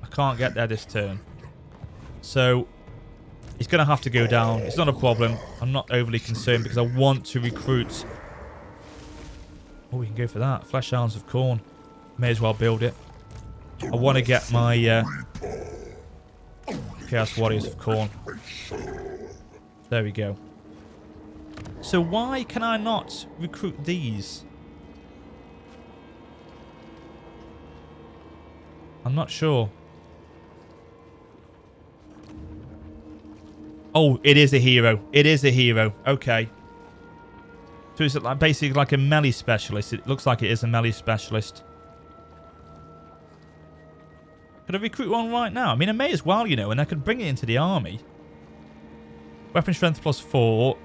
I can't get there this turn. So, He's going to have to go down. It's not a problem. I'm not overly concerned because I want to recruit. Oh, we can go for that. Flesh Hounds of Khorne. May as well build it. I want to get my Chaos Warriors of Khorne. There we go. So why can I not recruit these? I'm not sure. Oh, it is a hero. It is a hero. Okay. So it's like basically like a melee specialist. It looks like it is a melee specialist. Could I recruit one right now? I mean, I may as well, you know, and I could bring it into the army. Weapon strength +4.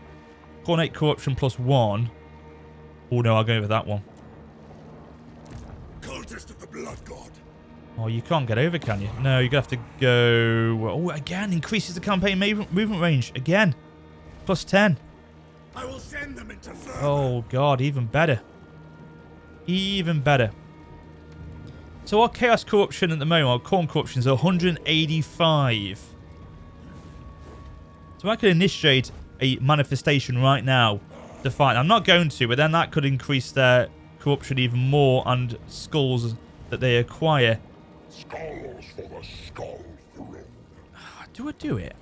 Coordinate corruption +1. Oh no, I'll go with that one. Cultist of the Blood God. Oh, you can't get over, can you? No, you're going to have to go... Oh, again, increases the campaign movement range. Again. +10. I will send them into further. Oh, God, even better. Even better. So our Chaos Corruption at the moment, our Khorne Corruption is 185. So I could initiate a manifestation right now to fight. I'm not going to, but then that could increase their corruption even more and skulls that they acquire. Skulls for the skull throne. Do I do it?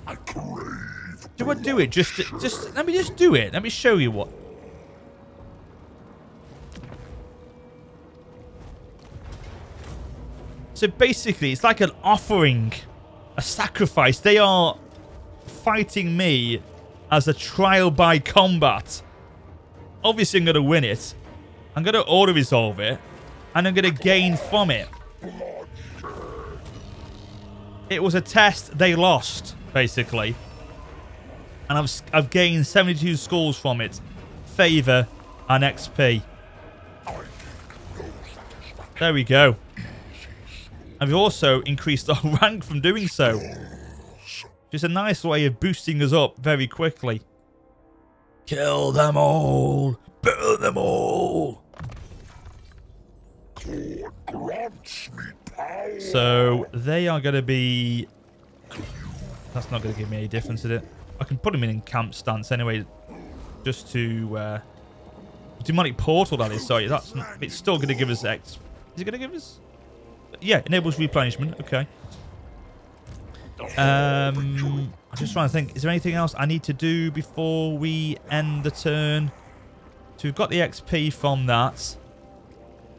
I crave. Do I do it? Just let me just do it. Let me show you what. So basically, it's like an offering, a sacrifice. They are fighting me as a trial by combat. Obviously, I'm going to win it. I'm going to auto-resolve it. And I'm going to gain from it. It was a test they lost, basically. And I've gained 72 skulls from it. Favor and XP. There we go. And we've also increased our rank from doing so. Just a nice way of boosting us up very quickly. Kill them all. Burn them all. So they are going to be... That's not going to give me any difference, is it? I can put them in camp stance anyway. Just to... Demonic Portal, that is. Sorry, that's... It's still going to give us X... Is it going to give us... Yeah, enables replenishment. Okay. I'm just trying to think. Is there anything else I need to do before we end the turn? So we've got the XP from that.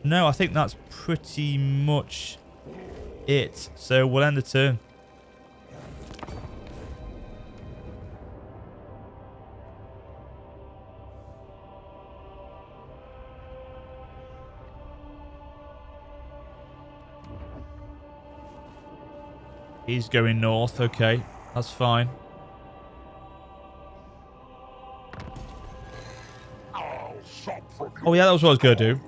No, I think that's pretty much it. So we'll end the turn. He's going north. Okay, that's fine. Oh, yeah, that was what I was going to do.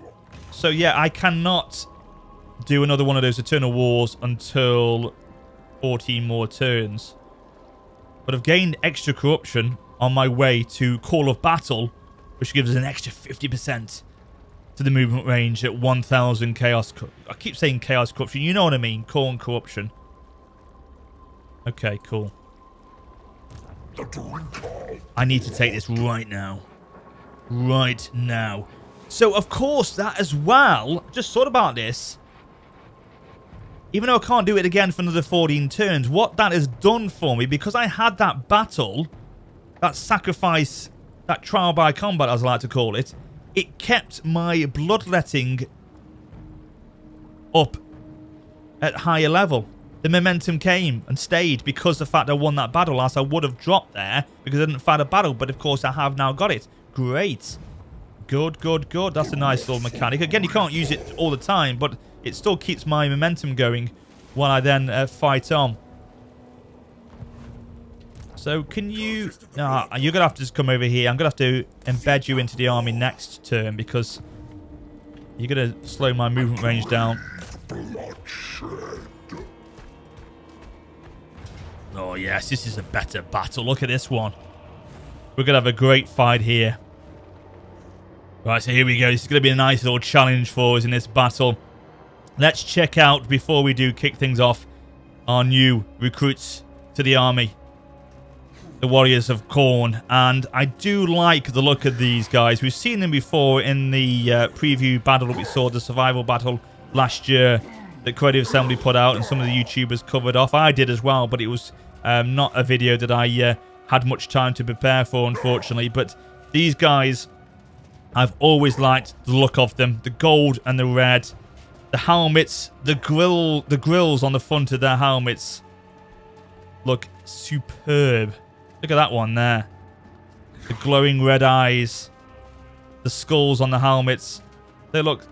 So, yeah, I cannot do another one of those Eternal Wars until 14 more turns. But I've gained extra corruption on my way to Call of Battle, which gives us an extra 50% to the movement range at 1,000 Chaos. I keep saying Chaos Corruption. You know what I mean. Khorne Corruption. Okay, cool. I need to take this right now. Right now. So, of course, that as well, just thought about this. Even though I can't do it again for another 14 turns, what that has done for me, because I had that battle, that sacrifice, that trial by combat, as I like to call it, it kept my bloodletting up at higher level. The momentum came and stayed because of the fact I won that battle, else I would have dropped there because I didn't fight a battle. But, of course, I have now got it. Great. Good, good, good. That's a nice little mechanic. Again, you can't use it all the time, but it still keeps my momentum going while I then fight on. So, can you... you're going to have to just come over here. I'm going to have to embed you into the army next turn because you're going to slow my movement range down. Oh, yes, this is a better battle. Look at this one. We're going to have a great fight here. Right, so here we go. This is going to be a nice little challenge for us in this battle. Let's check out, before we do kick things off, our new recruits to the army. the warriors of Khorne, and I do like the look of these guys. We've seen them before in the preview battle that we saw, the survival battle last year that Creative Assembly put out, and some of the YouTubers covered off. I did as well, but it was not a video that I had much time to prepare for, unfortunately. But these guys, I've always liked the look of them. The gold and the red. The helmets, the grills on the front of their helmets look superb. Look at that one there. The glowing red eyes. The skulls on the helmets. They look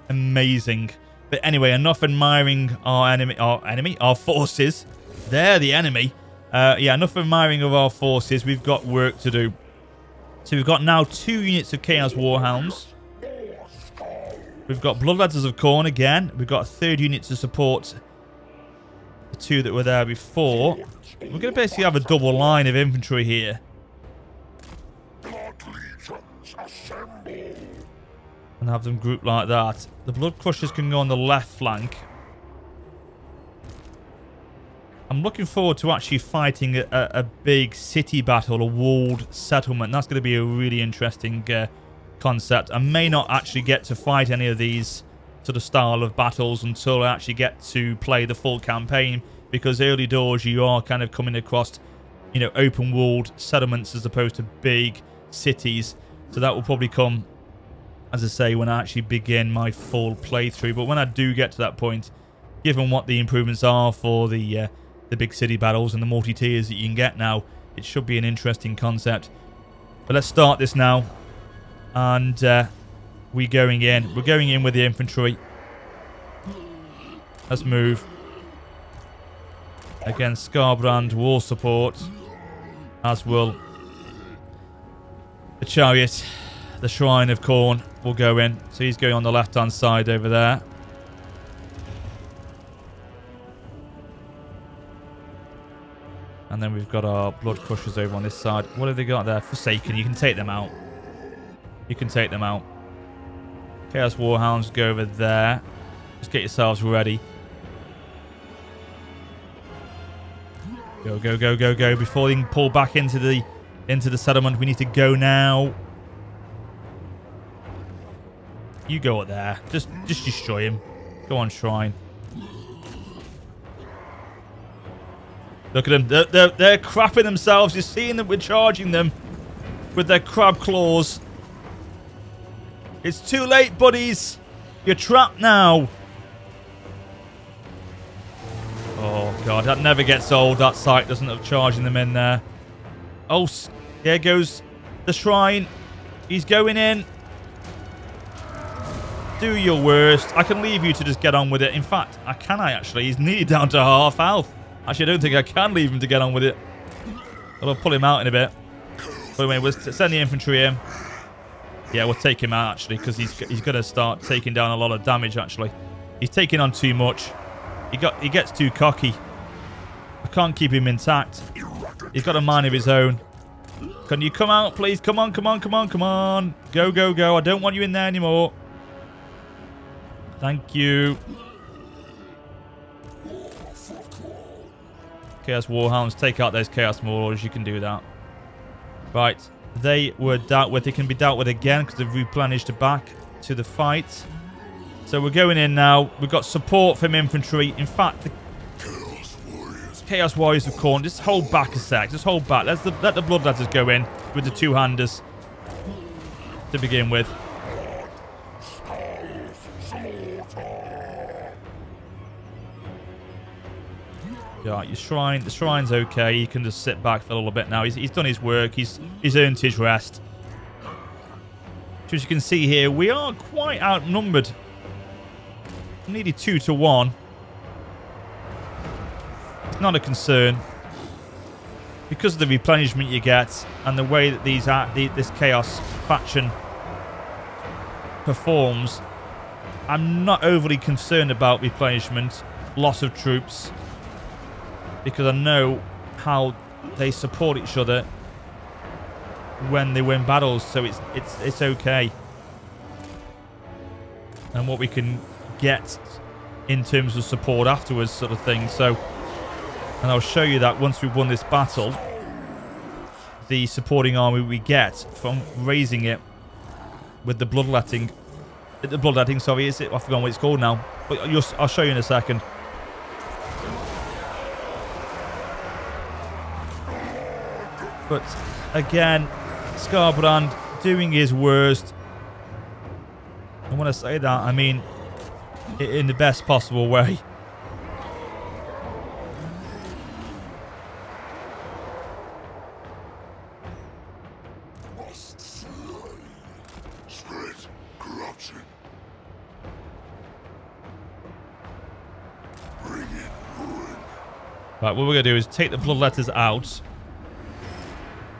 amazing. But anyway, enough admiring our forces. They're the enemy. Yeah, enough admiring of our forces. We've got work to do. So we've got now 2 units of Chaos Warhounds. We've got Bloodletters of Khorne again. We've got a 3rd unit to support the 2 that were there before. We're going to basically have a double line of infantry here. And have them grouped like that. The Blood Crushers can go on the left flank. I'm looking forward to actually fighting a big city battle, a walled settlement. That's going to be a really interesting concept. I may not actually get to fight any of these sort of style of battles until I actually get to play the full campaign, because early doors you are kind of coming across, you know, open walled settlements as opposed to big cities. So that will probably come, as I say, when I actually begin my full playthrough. But when I do get to that point, given what the improvements are for the big city battles and the multi-tiers that you can get now, it should be an interesting concept. But let's start this now. And we're going in. We're going in with the infantry. Let's move. Again, Skarbrand will support, as will the chariot. The Shrine of Khorne will go in. So he's going on the left-hand side over there. And then we've got our Blood Crushers over on this side. What have they got there? Forsaken. You can take them out. You can take them out. Chaos Warhounds go over there. Just get yourselves ready. Go, go, go, go, go. Before they can pull back into the settlement, we need to go now. You go up there. Just destroy him. Go on, Shrine. Look at them. They're crapping themselves. You're seeing that we're charging them with their crab claws. It's too late, buddies. You're trapped now. Oh, God. That never gets old, that sight, doesn't it, of charging them in there. Oh, there goes the Shrine. He's going in. Do your worst. I can leave you to just get on with it. In fact, can I actually? He's nearly down to half health. Actually, I don't think I can leave him to get on with it. I'll pull him out in a bit. But anyway, we'll send the infantry in. Yeah, we'll take him out, actually, because he's going to start taking down a lot of damage, actually. He's taking on too much. He gets too cocky. I can't keep him intact. He's got a mind of his own. Can you come out, please? Come on, come on, come on, come on. Go, go, go. I don't want you in there anymore. Thank you. Chaos Warhounds, take out those Chaos Marauders. You can do that. Right. They were dealt with. They can be dealt with again because they've replenished back to the fight. So we're going in now. We've got support from infantry. In fact, the Chaos Warriors of Khorne, just hold back a sec. Just hold back. Let the Bloodletters go in with the 2-handers to begin with. Yeah, your Shrine. The Shrine's okay. He can just sit back for a little bit now. He's done his work. He's earned his rest. So as you can see here, we are quite outnumbered. Nearly 2 to 1. It's not a concern. Because of the replenishment you get and the way that this Chaos faction performs, I'm not overly concerned about replenishment, loss of troops, because I know how they support each other when they win battles, so it's okay. And what we can get in terms of support afterwards, sort of thing. So, and I'll show you that once we've won this battle. the supporting army we get from raising it with the bloodletting. The bloodletting, sorry, is it? I forgot what it's called now. But I'll show you in a second. But again, Skarbrand doing his worst. And when I say that, I mean in the best possible way. Must slay. Spread corruption. Bring in ruin. Right, what we're going to do is take the bloodletters out.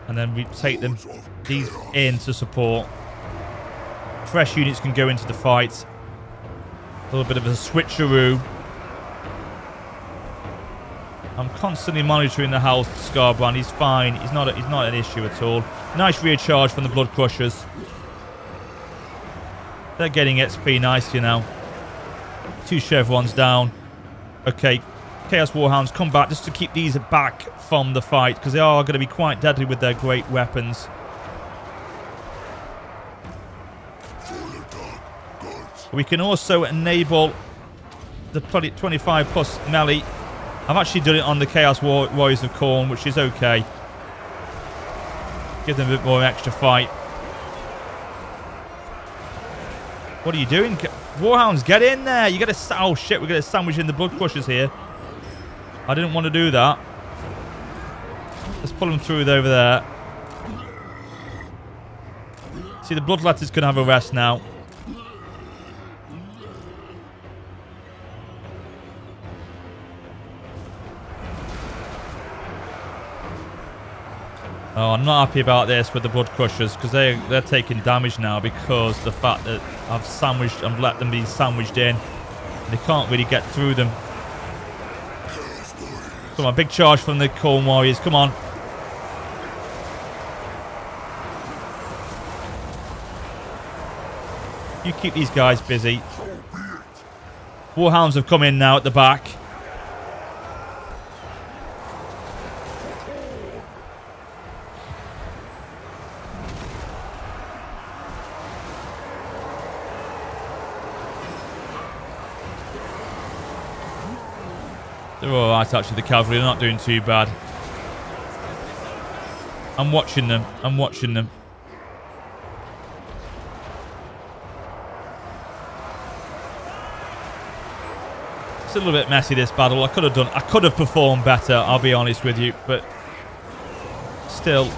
And then we take them these in to support. Fresh units can go into the fight. A little bit of a switcheroo. I'm constantly monitoring the health of Skarbrand. He's fine. He's not an issue at all. Nice recharge from the Blood Crushers. They're getting XP nicely now. 2 chevrons down. Okay, Chaos Warhounds come back just to keep these back from the fight, because they are going to be quite deadly with their great weapons. We can also enable the 25 plus melee. I've actually done it on the Chaos Warriors of Khorne, which is okay. Give them a bit more extra fight. What are you doing? Warhounds, get in there! You gotta... Oh shit, we're gonna sandwich in the Blood Crushers here. I didn't want to do that. Let's pull them through over there. See, the Bloodletters can have a rest now. Oh, I'm not happy about this with the Blood Crushers, because they're taking damage now because the fact that I've let them be sandwiched in. They can't really get through them. Come on, big charge from the Khorne Warriors. Come on. You keep these guys busy. Warhounds have come in now at the back. They're alright actually, the cavalry. They're not doing too bad. I'm watching them. I'm watching them. It's a little bit messy, this battle. I could have performed better, I'll be honest with you, but still,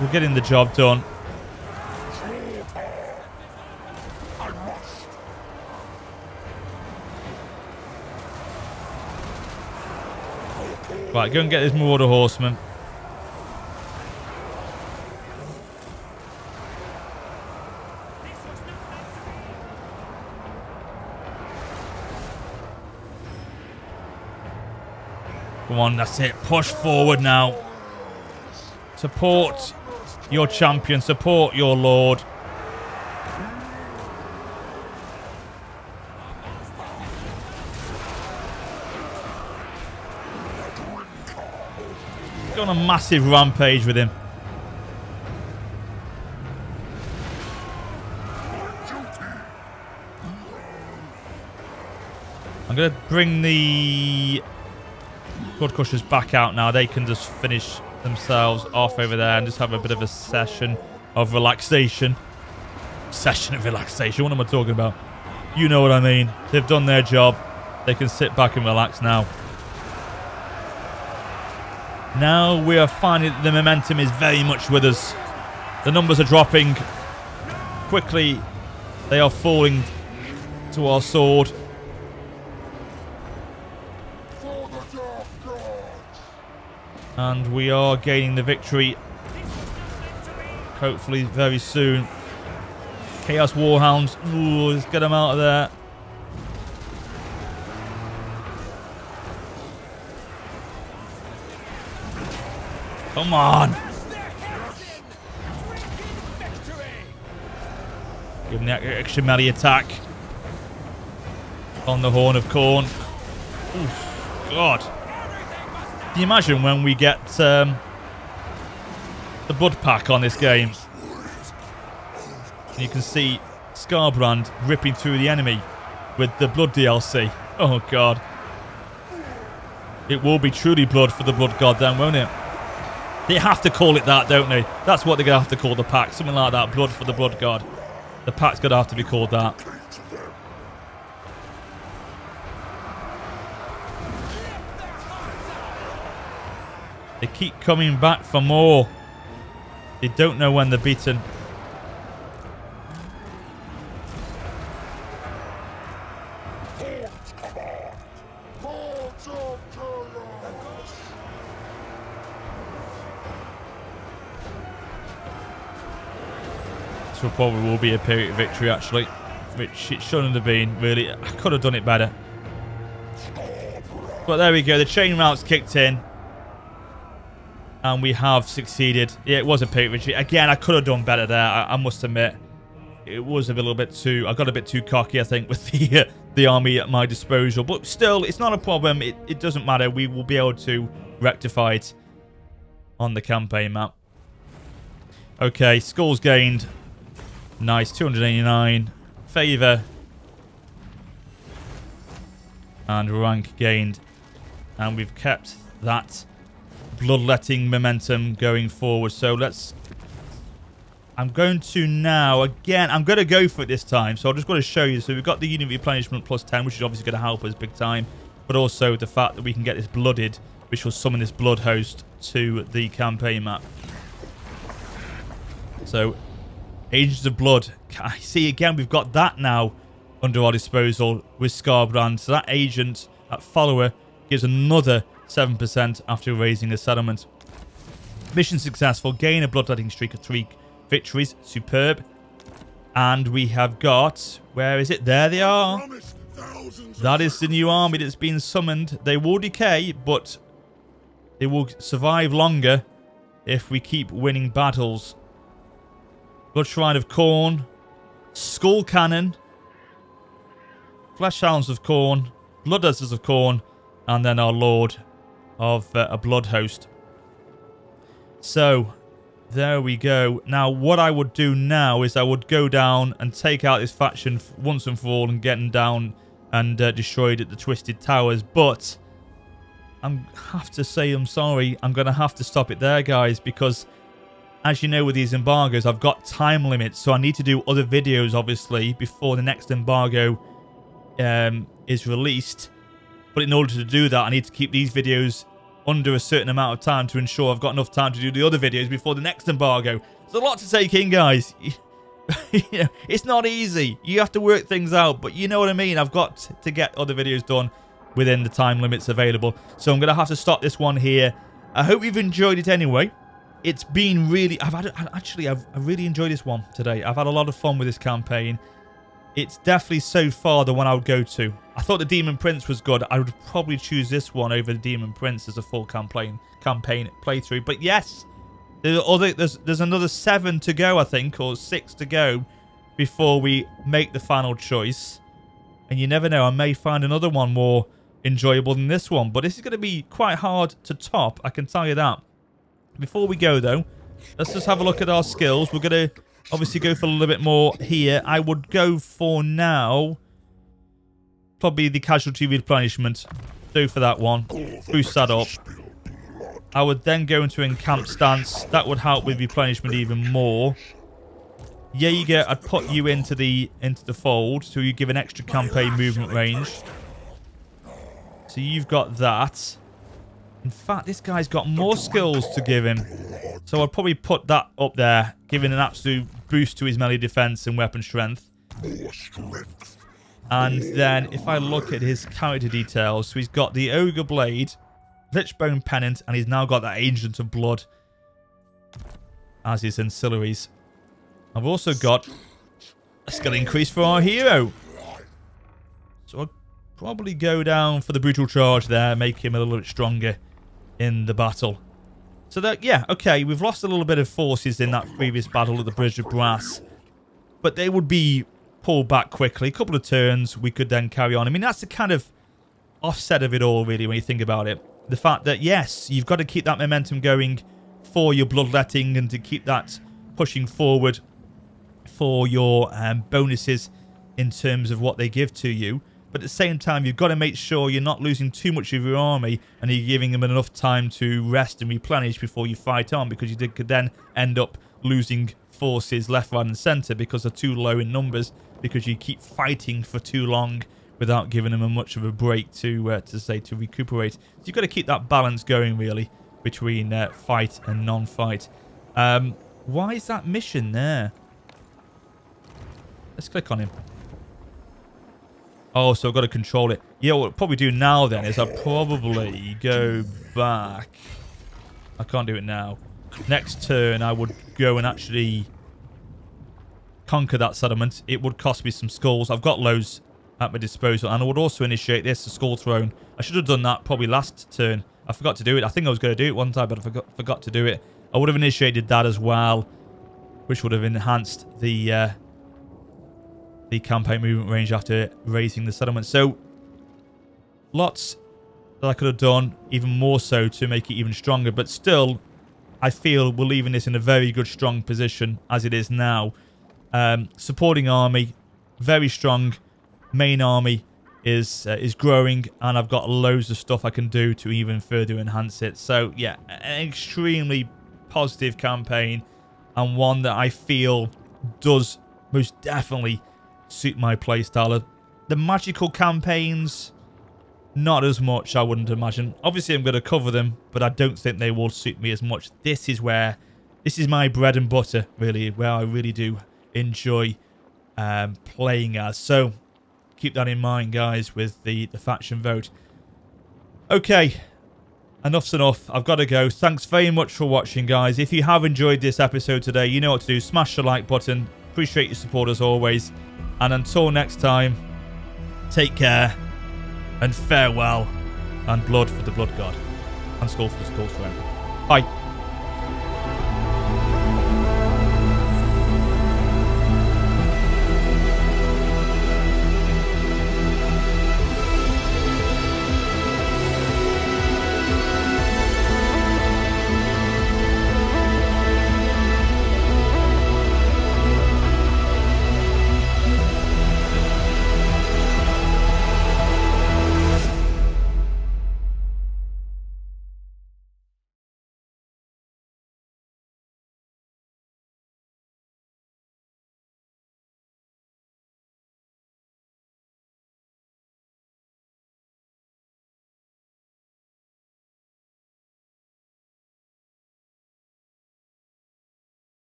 we're getting the job done. Right, go and get this Marauder Horseman. Come on, that's it. Push forward now. Support your champion. Support your lord. Go on a massive rampage with him. I'm going to bring the Blood Crushers back out now. They can just finish themselves off over there and just have a bit of a session of relaxation. Session of relaxation. What am I talking about? You know what I mean. They've done their job. They can sit back and relax now. Now we are finding that the momentum is very much with us. The numbers are dropping quickly. They are falling to our sword. And we are gaining the victory. Hopefully very soon. Chaos Warhounds. Ooh, let's get them out of there. Come on. Give him that extra melee attack. On the Horn of Khorne. Oof, God. Can you imagine when we get the blood pack on this game. And you can see Skarbrand ripping through the enemy with the blood DLC. Oh god. It will be truly blood for the blood god then, won't it? They have to call it that, don't they? That's what they're going to have to call the pack. Something like that. Blood for the blood god. The pack's going to have to be called that. They keep coming back for more. They don't know when they're beaten. So probably will be a period victory actually, which it shouldn't have been really. I could have done it better. But there we go. The chain route's kicked in. And we have succeeded. Yeah, it was a period victory. Again, I could have done better there. I must admit. It was a little bit too... I got a bit too cocky, I think, with the army at my disposal. But still, it's not a problem. It doesn't matter. We will be able to rectify it on the campaign map. Okay, skulls gained. Nice, 289. Favour. And rank gained. And we've kept that bloodletting momentum going forward. So let's... I'm going to now, again, I'm going to go for it this time. So I've just got to show you. So we've got the unit replenishment plus 10, which is obviously going to help us big time. But also the fact that we can get this blooded, which will summon this blood host to the campaign map. So, Agents of Blood. I see, again, we've got that now under our disposal with Skarbrand. So that agent, that follower, gives another 7% after raising a settlement. Mission successful. Gain a bloodletting streak of 3 victories. Superb. And we have got... Where is it? There they are. That is the new army that's been summoned. They will decay, but they will survive longer if we keep winning battles. Blood Shrine of Khorne. Skull Cannon. Flesh Hounds of Khorne. Blood Dancers of Khorne. And then our Lord of a Blood Host. So, there we go. Now, what I would do now is I would go down and take out this faction once and for all and get them down and destroyed at the Twisted Towers. But I have to say I'm sorry. I'm going to have to stop it there, guys, because as you know with these embargoes, I've got time limits. So I need to do other videos, obviously, before the next embargo is released. But in order to do that, I need to keep these videos under a certain amount of time to ensure I've got enough time to do the other videos before the next embargo. There's a lot to take in, guys. You know, it's not easy. You have to work things out, but you know what I mean. I've got to get other videos done within the time limits available. So I'm going to have to stop this one here. I hope you've enjoyed it anyway. It's been really... I've really enjoyed this one today. I've had a lot of fun with this campaign. It's definitely so far the one I would go to. I thought the Demon Prince was good. I would probably choose this one over the Demon Prince as a full campaign playthrough. But yes, there's another 7 to go, I think, or 6 to go before we make the final choice. And you never know, I may find another one more enjoyable than this one. But this is going to be quite hard to top, I can tell you that. Before we go, though, let's just have a look at our skills. We're going to obviously go for a little bit more here. I would go for now probably the casualty replenishment. Go for that one. Boost that up. I would then go into encamp stance. That would help with replenishment even more. Jaeger, I'd put you into the fold, so you give an extra campaign movement range. So you've got that. In fact, this guy's got more skills to give him. So I'd probably put that up there, giving an absolute boost to his melee defense and weapon strength. And then if I look at his character details, so he's got the Ogre Blade, Lichbone Pennant, and he's now got that Agent of Blood as his ancillaries. I've also got a skill increase for our hero. So I'll probably go down for the Brutal Charge there, make him a little bit stronger in the battle. So that, yeah, okay, we've lost a little bit of forces in that previous battle at the Bridge of Brass. But they would be pulled back quickly. A couple of turns, we could then carry on. I mean, that's the kind of offset of it all, really, when you think about it. The fact that, yes, you've got to keep that momentum going for your bloodletting and to keep that pushing forward for your bonuses in terms of what they give to you. But at the same time, you've got to make sure you're not losing too much of your army and you're giving them enough time to rest and replenish before you fight on, because you could then end up losing forces left, right and centre because they're too low in numbers, because you keep fighting for too long without giving them much of a break to recuperate. So you've got to keep that balance going, really, between fight and non-fight. Why is that mission there? Let's click on him. Oh, so I've got to control it. Yeah, what I'll probably do now then is I'll probably go back. I can't do it now. Next turn, I would go and actually conquer that settlement. It would cost me some skulls. I've got loads at my disposal. And I would also initiate this, the skull throne. I should have done that probably last turn. I forgot to do it. I think I was going to do it one time, but I forgot to do it. I would have initiated that as well, which would have enhanced the campaign movement range after raising the settlement. So lots that I could have done, even more so to make it even stronger. But still, I feel we're leaving this in a very good, strong position as it is now. Supporting army, very strong. Main army is growing, and I've got loads of stuff I can do to even further enhance it. So yeah, an extremely positive campaign, and one that I feel does most definitely suit my playstyle. The magical campaigns, not as much, I wouldn't imagine. Obviously, I'm going to cover them, but I don't think they will suit me as much. This is my bread and butter, really, where I really do enjoy playing as. So keep that in mind, guys, with the faction vote. Okay, enough's enough. I've got to go. Thanks very much for watching, guys. If you have enjoyed this episode today, you know what to do. Smash the like button. Appreciate your support as always. And until next time, take care and farewell, and blood for the blood god, and skull for the skull throne. Bye.